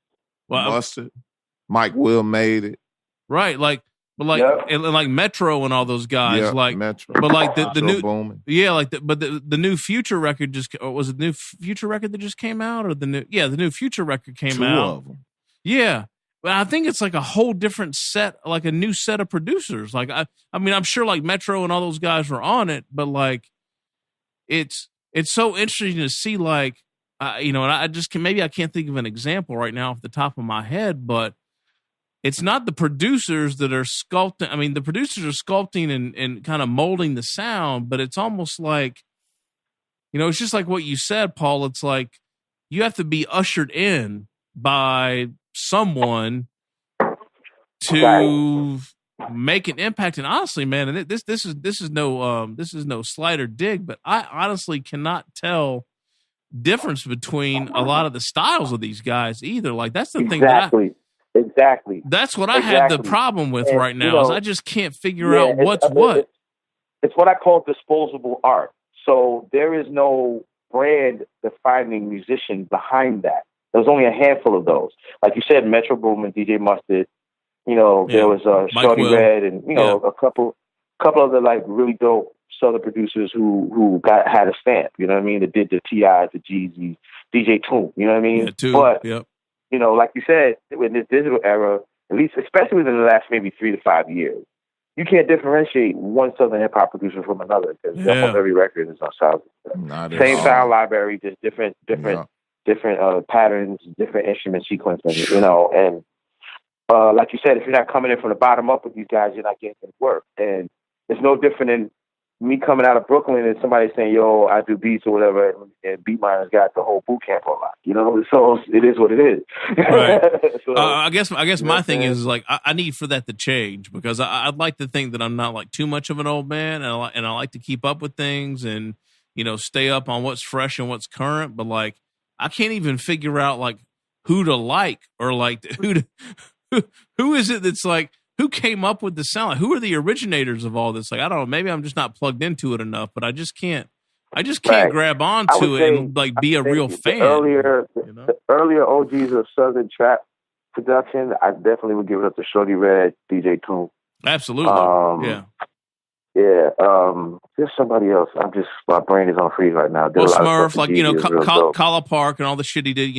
Well, Mustard. Mike Will made it. Right. Like, but like, and like Metro and all those guys, like Metro. But like the new, booming. like the new Future record was it the new Future record that just came out, or the new Future record came out. 2 of them. Yeah, but I think it's like a whole different set, like a new set of producers. Like I mean, I'm sure like Metro and all those guys were on it, but like it's so interesting to see. Like, and I just maybe I can't think of an example right now off the top of my head, but it's not the producers that are sculpting. I mean, the producers are sculpting and kind of molding the sound, but it's almost like, it's just like what you said, Paul. It's like you have to be ushered in by someone to make an impact. And honestly, man, and this is no slight or dig, but I honestly cannot tell difference between a lot of the styles of these guys either. Like that's the thing that Exactly. That's what I have the problem with right now is I just can't figure out what's what. It's what I call disposable art. So there is no brand defining musician behind that. There's only a handful of those. Like you said, Metro Boomin, DJ Mustard, there was Shorty Red and, a couple of the like really dope Southern producers who had a stamp, you know what I mean? That did the T.I.s, the Jeezys, DJ Toon, you know what I mean? Yeah, too. But yep. Like you said, in this digital era, at least, especially within the last maybe 3 to 5 years, you can't differentiate one Southern hip hop producer from another because almost every record is on Southern. Same sound library, just different patterns, different instrument sequences, and like you said, if you're not coming in from the bottom up with these guys, you're not getting it work. And it's no different than me coming out of Brooklyn and somebody saying, yo, I do beats or whatever, and Beatminerz got the whole Bootcamp on lock, so it is what it is. Right. So, I guess my thing is like, I need for that to change because I'd like to think that I'm not like too much of an old man and I like to keep up with things and, stay up on what's fresh and what's current. But like, I can't even figure out like who to like or like who is it that's like, who came up with the sound? Like, who are the originators of all this? Like, I don't know. Maybe I'm just not plugged into it enough, but I just can't grab onto it and like be a real fan. The earlier OGs of Southern trap production, I definitely would give it up to Shorty Red, DJ Toon. Absolutely. There's somebody else. My brain is on freeze right now. Well, Smurf, like Kala Park and all the shit he did,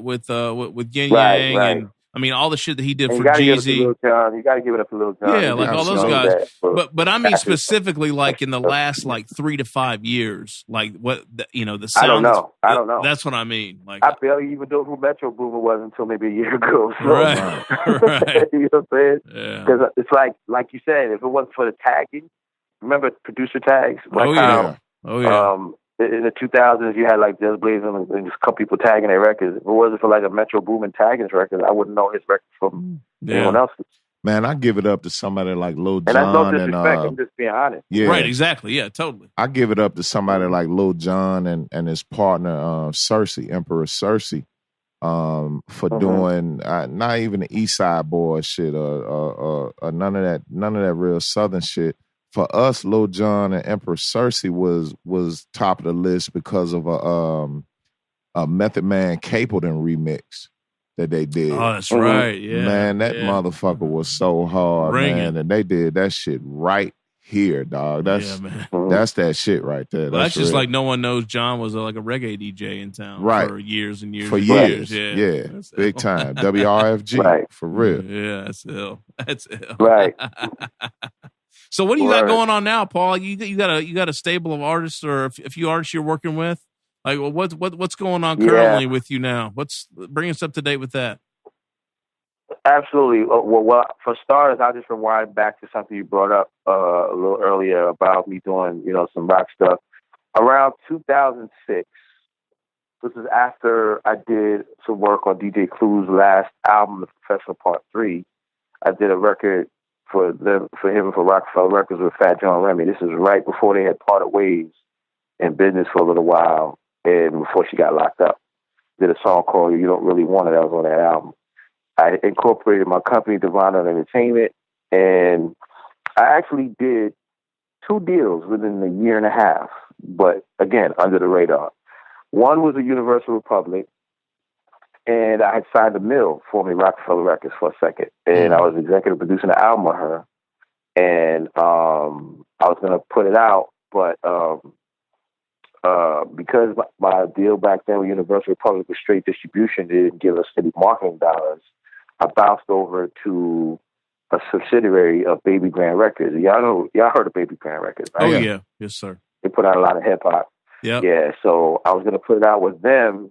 with Yin Yang and. I mean, all the shit that he did for Jeezy. You got to give it up to Lil Jon. Yeah, like all those guys. But I mean specifically like in the last like 3 to 5 years, like what the sound. I don't know. That's what I mean. Like I barely even know who Metro Boomin was until maybe a year ago. So. Right. You know what I'm saying? Yeah. Because it's like you said, if it wasn't for the tagging, remember producer tags? In the 2000s, you had like Just Blaze and just a couple people tagging their records. If it wasn't for like a Metro Boomin tagging his record, I wouldn't know his record from anyone else's. Man, I give it up to somebody like Lil Jon. And that's no disrespect, I'm just being honest. Yeah. Right, exactly. Yeah, totally. I give it up to somebody like Lil Jon and his partner, Emperor Cersei, for doing not even the East Side Boy shit or none of that real Southern shit. For us, Lil Jon and Emperor Cersei was top of the list because of a Method Man Capleton remix that they did. Oh, that's right. Yeah, man, that motherfucker was so hard, man, and they did that shit right here, dog. That's that shit right there. Well, that's just like no one knows John was like a reggae DJ in town for years and years. For years, yeah. Big time. WRFG for real. Yeah, that's ill. That's ill. Right. So what do you got going on now, Paul? You got a stable of artists or a few artists you're working with? Like, what's going on currently with you now? Bring us up to date with that. Absolutely. Well, for starters, I'll just rewind back to something you brought up a little earlier about me doing, some rock stuff. Around 2006, this is after I did some work on DJ Clue's last album, The Professional Part 3. I did a record for him for Rockefeller Records with Fat John Remy. This is right before they had parted ways in business for a little while and before she got locked up. Did a song called You Don't Really Want It. That was on that album. I incorporated my company, Divine Entertainment, and I actually did 2 deals within a year and a half, but again, under the radar. One was a Universal Republic, and I had signed a mill for me, Rockefeller Records, for a second. And I was executive producing an album with her. And I was going to put it out, but because my deal back then with Universal Republic was straight distribution, they didn't give us any marketing dollars, I bounced over to a subsidiary of Baby Grand Records. Y'all heard of Baby Grand Records, right? Oh, yeah. Yes, sir. They put out a lot of hip-hop. Yep. Yeah, so I was going to put it out with them,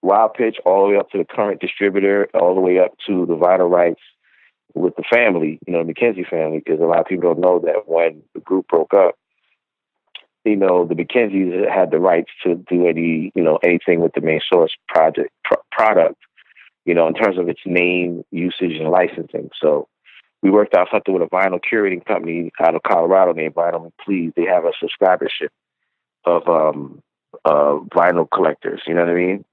Wild Pitch all the way up to the current distributor, all the way up to the vinyl rights with the family, the McKenzie family, because a lot of people don't know that when the group broke up, the McKenzies had the rights to do anything with the Main Source product, in terms of its name, usage, and licensing. So we worked out something with a vinyl curating company out of Colorado named Vinyl & Please. They have a subscribership of vinyl collectors, you know what I mean?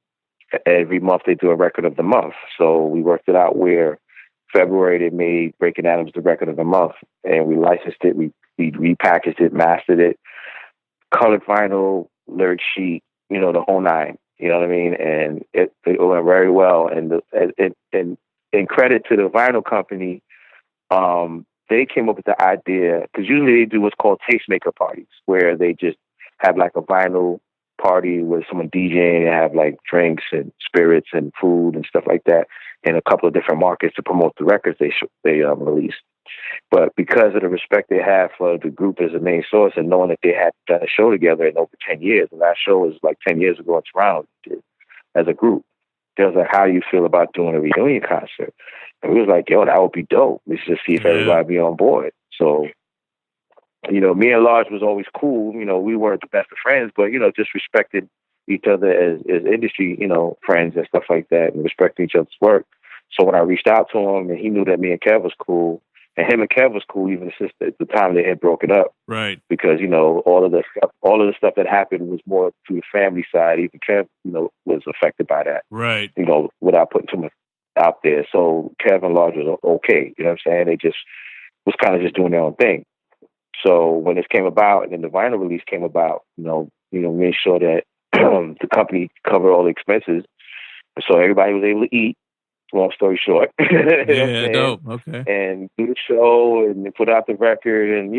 Every month they do a record of the month. So we worked it out where February they made Breaking Atoms the record of the month, and we licensed it, we repackaged it, mastered it, colored vinyl, lyric sheet, the whole nine. You know what I mean? And it went very well. And in credit to the vinyl company, they came up with the idea, because usually they do what's called tastemaker parties, where they just have like a vinyl party with someone DJing and have like drinks and spirits and food and stuff like that in a couple of different markets to promote the records they released. But because of the respect they have for the group as a Main Source, and knowing that they had done a show together in over 10 years, the last show was like 10 years ago in Toronto as a group, they was like, how do you feel about doing a reunion concert? And we was like, yo, that would be dope. We should see if everybody be on board. So, me and Large was always cool. We weren't the best of friends, but, just respected each other as industry, friends and stuff like that, and respecting each other's work. So when I reached out to him, and he knew that me and Kev was cool, and him and Kev was cool even since the time they had broken up. Right. Because, all of the stuff that happened was more to the family side. Even Kev, was affected by that. Right. Without putting too much out there. So Kev and Large was okay. You know what I'm saying? They just was kind of just doing their own thing. So when this came about, and then the vinyl release came about, made sure that the company covered all the expenses, so everybody was able to eat. Long story short, yeah, dope. Okay, and do the show and put out the record, and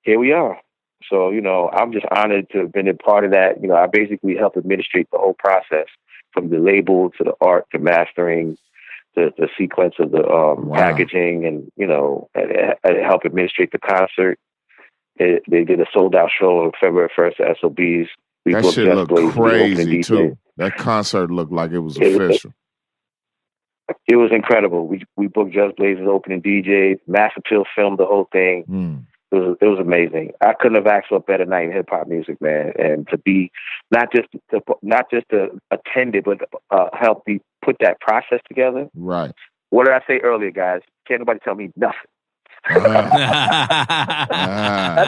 here we are. So I'm just honored to have been a part of that. I basically helped administrate the whole process, from the label to the art to mastering, the sequence of the packaging, and I helped administrate the concert. They did a sold out show on February 1st at SOB's. That shit looked crazy too. That concert looked like it was official. It was incredible. We booked Just Blaze as opening DJ. Mass Appeal filmed the whole thing. It was amazing. I couldn't have asked for a better night in hip hop music, man. And to be not just to attend it, but help me put that process together. Right. What did I say earlier, guys? Can't nobody tell me nothing. That's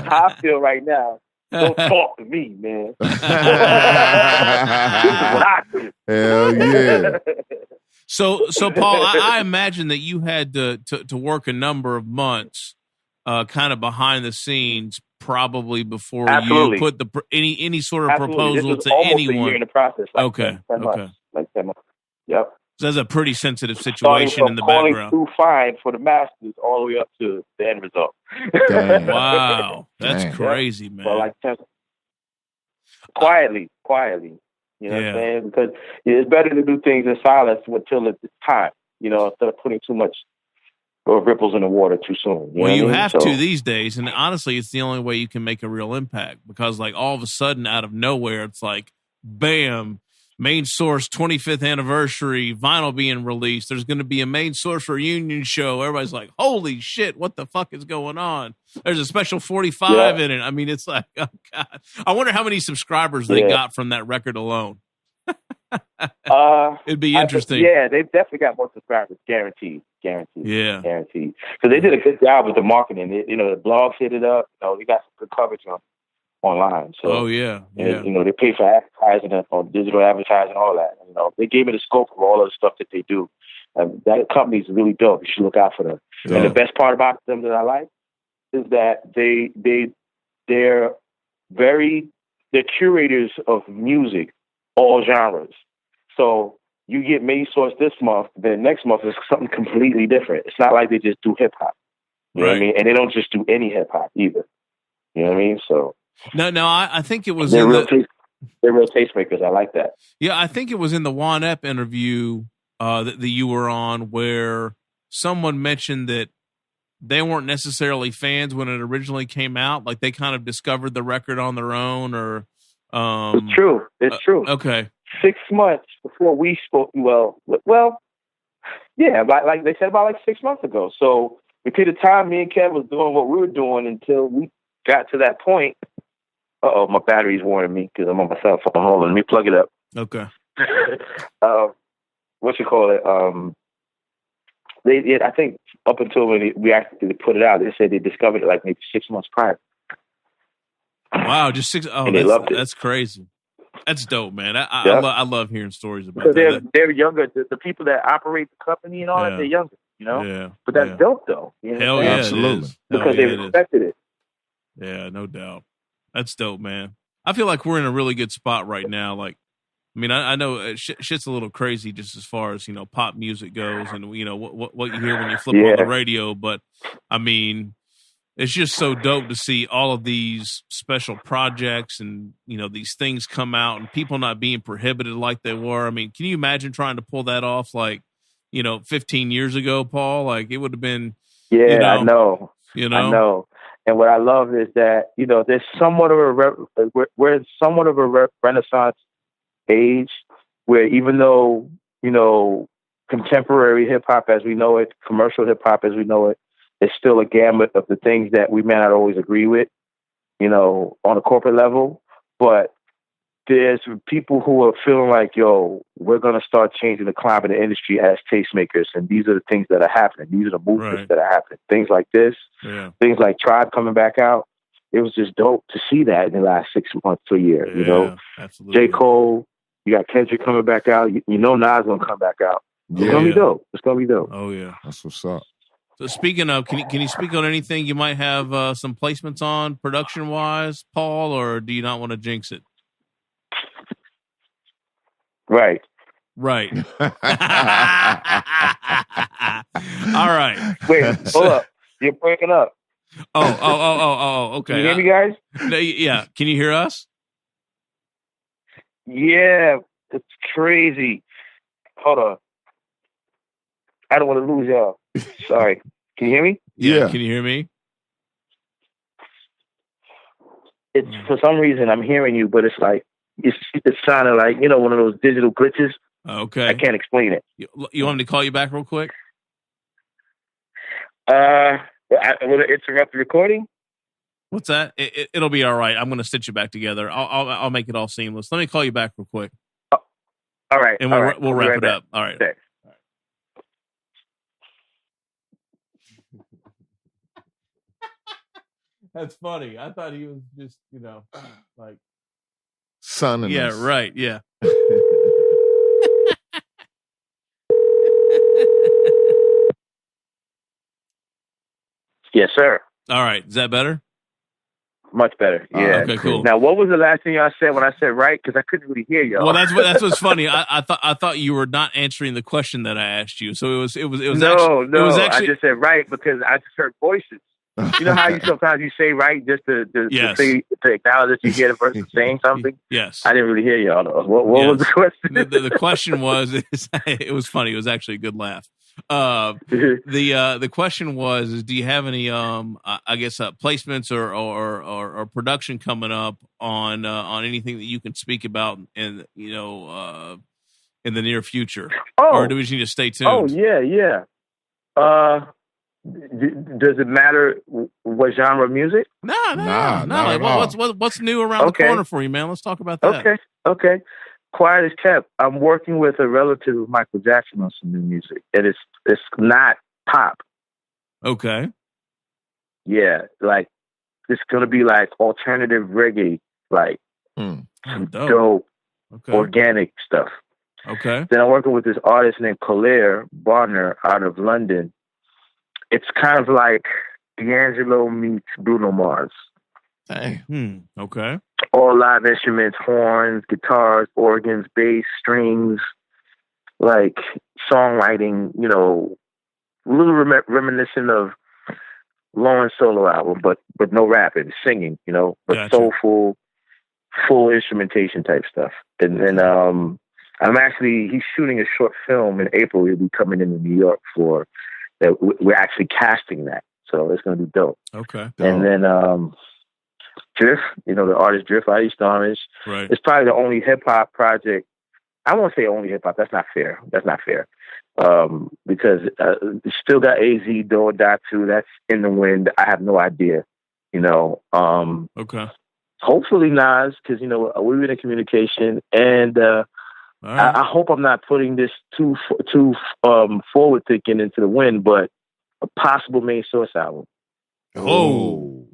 how I feel right now. Don't talk to me, man. This is what I do. Hell yeah. So Paul, I imagine that you had to work a number of months, kind of behind the scenes, probably before you put any sort of proposal to anyone. A year in the process. Like 10 months. Yep. So that's a pretty sensitive situation in the background. Too fine for the masters all the way up to the end result. Damn. Wow, that's crazy, man. Well, quietly. You know what I'm saying? Because it's better to do things in silence until it's time. Instead of putting too much ripples in the water too soon. You have to these days, and honestly, it's the only way you can make a real impact. Because all of a sudden, out of nowhere, it's like, bam. Main Source 25th anniversary vinyl being released. There's going to be a Main Source reunion show. Everybody's like, holy shit, what the fuck is going on? There's a special 45 in it. I mean, it's like, oh God. I wonder how many subscribers they got from that record alone. It'd be interesting. They've definitely got more subscribers. Guaranteed. Yeah. Guaranteed. Because they did a good job with the marketing. The blogs hit it up. They got some good coverage online. So, yeah. They pay for advertising on digital advertising, all that. They gave me the scope of all of the stuff that they do. That company is really dope. You should look out for them. Yeah. And the best part about them that I like is that they're curators of music, all genres. So you get Main Source this month, then next month is something completely different. It's not like they just do hip hop. You know what I mean? And they don't just do any hip hop either. You know what I mean? So no, I think it was they're real tastemakers. I like that. Yeah, I think it was in the Juan Ep interview that you were on where someone mentioned that they weren't necessarily fans when it originally came out. Like they kind of discovered the record on their own, or it's true. It's true. Okay. 6 months before we spoke. Well, yeah, like they said, about like 6 months ago. So the period of time me and Kev was doing what we were doing until we got to that point. My battery's warning me because I'm on my cell phone. Hold on, let me plug it up. Okay. What you call it? I think up until when we actually put it out, they said they discovered it like maybe 6 months prior. Wow, just 6. Oh, and they loved it. That's crazy. That's dope, man. I love hearing stories about because they're younger. The people that operate the company and all that, they're younger. You know. Yeah. But that's dope, though. You know Hell yeah, absolutely. Because they respected it. Yeah, no doubt. That's dope, man. I feel like we're in a really good spot right now. Like, I mean, I know shit's a little crazy just as far as, pop music goes and, what you hear when you flip on the radio. But, I mean, it's just so dope to see all of these special projects and, these things come out and people not being prohibited like they were. I mean, can you imagine trying to pull that off like, 15 years ago, Paul? Like, it would have been. Yeah, I know. I know. And what I love is that, there's somewhat of we're in somewhat of a renaissance age where even though, contemporary hip hop as we know it, commercial hip hop as we know it, is still a gamut of the things that we may not always agree with, on a corporate level. But there's people who are feeling like, we're going to start changing the climate of the industry as tastemakers. And these are the things that are happening. These are the movements that are happening. Things like this, things like Tribe coming back out. It was just dope to see that in the last 6 months to a year, Absolutely. J. Cole, you got Kendrick coming back out. Nas going to come back out. It's going to be dope. It's going to be dope. Oh, yeah. That's what's up. So speaking of, can you speak on anything you might have some placements on production-wise, Paul, or do you not want to jinx it? Right. All right. Wait, hold up. You're breaking up. Oh, okay. Can you hear me, guys? Yeah. Can you hear us? Yeah, it's crazy. Hold on. I don't want to lose y'all. Sorry. Can you hear me? Yeah. Can you hear me? It's for some reason I'm hearing you, but it's like it's sounding like one of those digital glitches. Okay. I can't explain it. You want me to call you back real quick? Will it interrupt the recording? What's that? It'll be all right. I'm going to stitch it back together. I'll make it all seamless. Let me call you back real quick. All right. And we'll wrap it up. All right. Thanks. That's funny. I thought he was just, like. Son. Yeah, right. Yeah. Yes, sir. All right. Is that better? Much better. Yeah. Okay, cool. Now, what was the last thing y'all said when I said right? Because I couldn't really hear y'all. Well, that's what's funny. I thought you were not answering the question that I asked you. So it was no. It was actually, I just said right because I just heard voices. You know how you sometimes you say right just to acknowledge that you hear the person saying something? Yes. I didn't really hear y'all. What was the question? The question was, it was funny. It was actually a good laugh. The question was, do you have any placements or production coming up on anything that you can speak about in the near future? Or do we just need to stay tuned? Oh yeah. Does it matter what genre of music? No. Like, what's new around the corner for you, man? Let's talk about that. Okay. Quiet as kept. I'm working with a relative of Michael Jackson on some new music, and it's not pop. Okay. Yeah, like it's gonna be like alternative reggae, like dope organic stuff. Okay. Then I'm working with this artist named Claire Barner out of London. It's kind of like D'Angelo meets Bruno Mars. Dang. Okay. All live instruments, horns, guitars, organs, bass, strings, like songwriting, a little reminiscent of Lauren's solo album, but no rapping, singing, but Gotcha. soulful, full instrumentation type stuff. And then he's shooting a short film in April. He'll be coming into New York for that. We're actually casting that. So it's going to be dope. Okay. And then Drift, the artist Drift out East Orange. Right. It's probably the only hip hop project I won't say only hip hop. That's not fair. Because you still got AZ, Do or Die 2. That's in the wind. I have no idea. Okay. Hopefully Nas, because we've been in communication, and right. I hope I'm not putting this too forward thinking into the wind, but a possible Main Source album. Oh.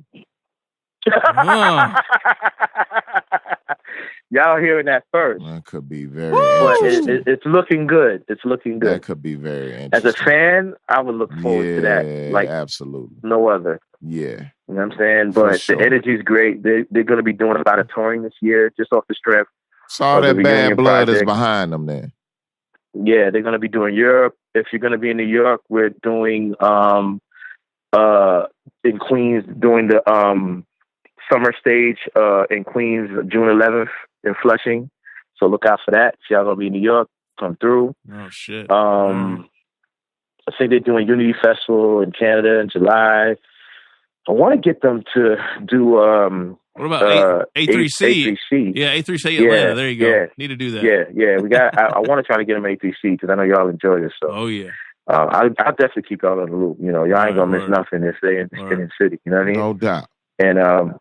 Y'all hearing that first? That could be very interesting. It's looking good. It's looking good. That could be very interesting. As a fan, I would look forward to that. Like absolutely, no other. Yeah, you know what I'm saying. But the energy is great. They're going to be doing a lot of touring this year, just off the strength. So that Bad Blood is behind them then. Yeah, they're going to be doing Europe. If you're going to be in New York, we're doing in Queens, doing the summer stage in Queens, June 11th in Flushing. So look out for that. If y'all gonna be in New York, come through. Oh shit. I think they're doing Unity Festival in Canada in July. I want to get them to do what about A3C? A3C. Yeah, A3C Atlanta. There you go. Yeah. Need to do that. Yeah. We got. I want to try to get them A3C because I know y'all enjoy this. So. Oh yeah. I'll definitely keep y'all in the loop. Y'all ain't gonna miss nothing if they in the city. You know what I mean? No doubt. And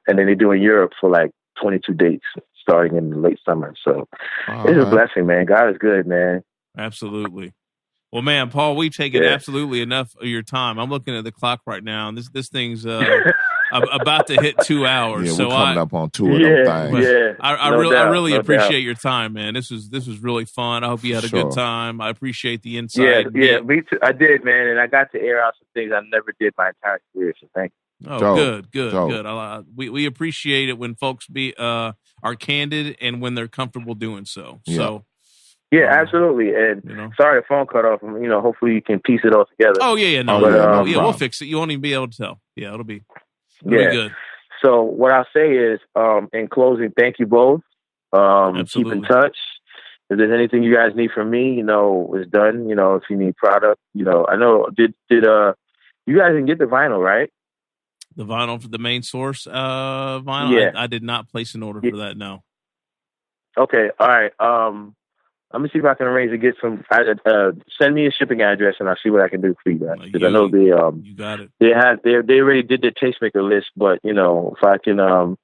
then they're doing Europe for like 22 dates starting in the late summer. So it's a blessing, man. God is good, man. Absolutely. Well, man, Paul, we've taken absolutely enough of your time. I'm looking at the clock right now, and this thing's about to hit 2 hours. Yeah, so we're coming up on 2 of them things. Yeah, I really appreciate your time, man. This was really fun. I hope you had a good time. I appreciate the insight. Yeah, me too. I did, man, and I got to air out some things I never did my entire career. So thank you. Oh, good. We appreciate it when folks are candid and when they're comfortable doing so. Yeah. So. Yeah, absolutely. And sorry the phone cut off. Hopefully you can piece it all together. Oh yeah, no, we'll fix it. You won't even be able to tell. Yeah, it'll be good. So what I'll say is, in closing, thank you both. Keep in touch. If there's anything you guys need from me, it's done. If you need product, I know. Did you guys didn't get the vinyl, right? The vinyl for the Main Source vinyl. Yeah. I did not place an order for that. No. Okay. All right. Let me see if I can arrange to get some. Send me a shipping address, and I'll see what I can do for you guys. Because I know they you got it. They already did their tastemaker list, but if I can, I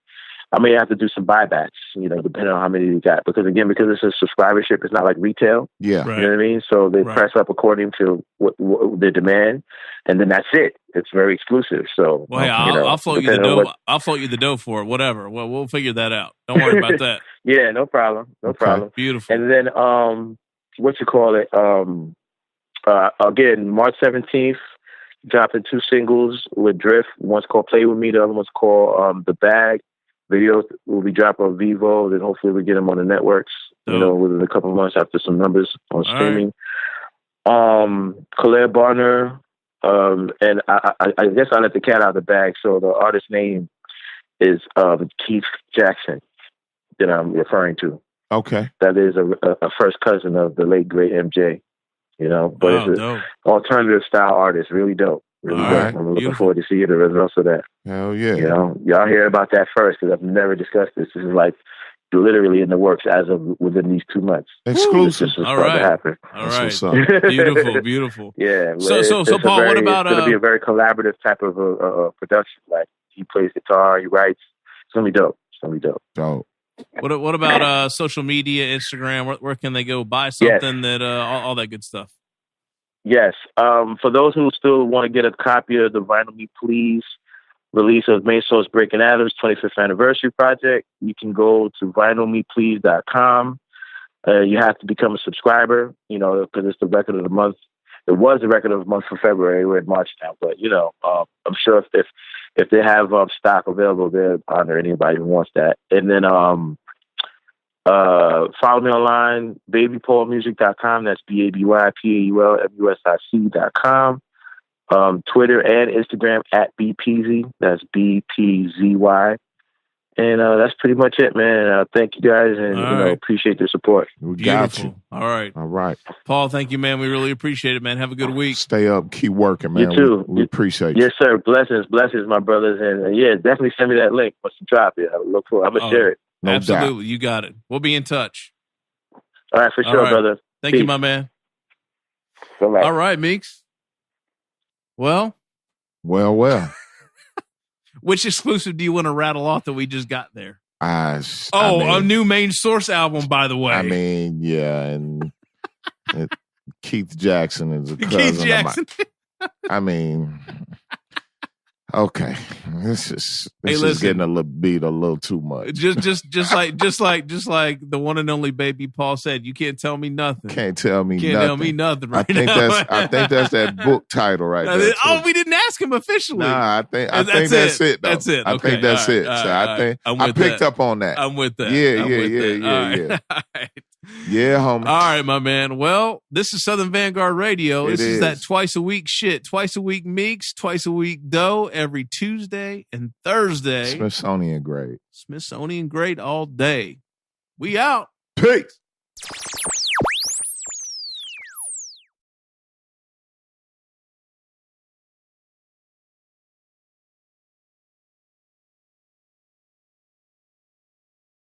may have to do some buybacks. Depending on how many you got. Because it's a subscribership, it's not like retail. Yeah, right. You know what I mean. So they press up according to what their demand, and then that's it. It's very exclusive. So I'll float you the dough. I'll float you the dough for it. Whatever. Well, we'll figure that out. Don't worry about that. Yeah, no problem. No problem. Beautiful. And then, again, March 17th, dropping 2 singles with Drift. One's called Play With Me. The other one's called The Bag. Videos will be dropped on Vivo. Then hopefully we get them on the networks, within a couple of months after some numbers on streaming. Right. Claire Barner. And I guess I let the cat out of the bag. So the artist's name is Keith Jackson that I'm referring to. Okay. That is a first cousin of the late great MJ, but it's an alternative style artist. Really dope. Really dope. Right. I'm looking forward to seeing the results of that. Hell yeah. Y'all hear about that first because I've never discussed this. This is like literally in the works as of within these 2 months. Exclusive. All right. Happen. All right. Beautiful. Yeah. So Paul, what about it's going to be a very collaborative type of production. Like he plays guitar, he writes. It's going to be dope. Dope. What about social media, Instagram? Where can they go buy something that all that good stuff? Yes. For those who still want to get a copy of the Vinyl Me Please release of Main Source Breaking Atoms 25th anniversary project, you can go to vinylmeplease.com. You have to become a subscriber, because it's the record of the month. It was the record of the month for February. We're in March now, but I'm sure if they have stock available, they'll honor anybody who wants that. And then follow me online, babypaulmusic.com. That's BABYPAULMUSIC.com. Twitter and Instagram at BPZY. That's BPZY. And that's pretty much it, man. Thank you guys, and appreciate the support. We got you. All right. Paul, thank you, man. We really appreciate it, man. Have a good week. Stay up. Keep working, man. You too. We appreciate you. Yes, sir. Blessings, my brothers. And definitely send me that link once you drop it. I look for it. I'm going to share it. Absolutely. You got it. We'll be in touch. All right, for All sure, right. brother. Thank you, Peace. my man. All right. All right, Meeks. Well. Which exclusive do you want to rattle off that we just got there? I a mean, new Main Source album, by the way. I mean, yeah, and Keith Jackson is a cousin Keith Jackson. of mine. I mean, okay, this is getting a little too much. Just like the one and only Baby Paul said, you can't tell me nothing. Can't tell me nothing right I think now. I think that's that book title right there. Oh, we didn't ask him officially. Nah, I think that's it. Though. That's it. I think that's it. So I think I picked up on that. I'm with that. Yeah. All right. Yeah, homie. All right, my man. Well, this is Southern Vanguard Radio. It This is that is. twice a week shit. Twice a week Meeks, twice a week Doe, every Tuesday and Thursday. Smithsonian grade. Smithsonian great all day. We out. Peace.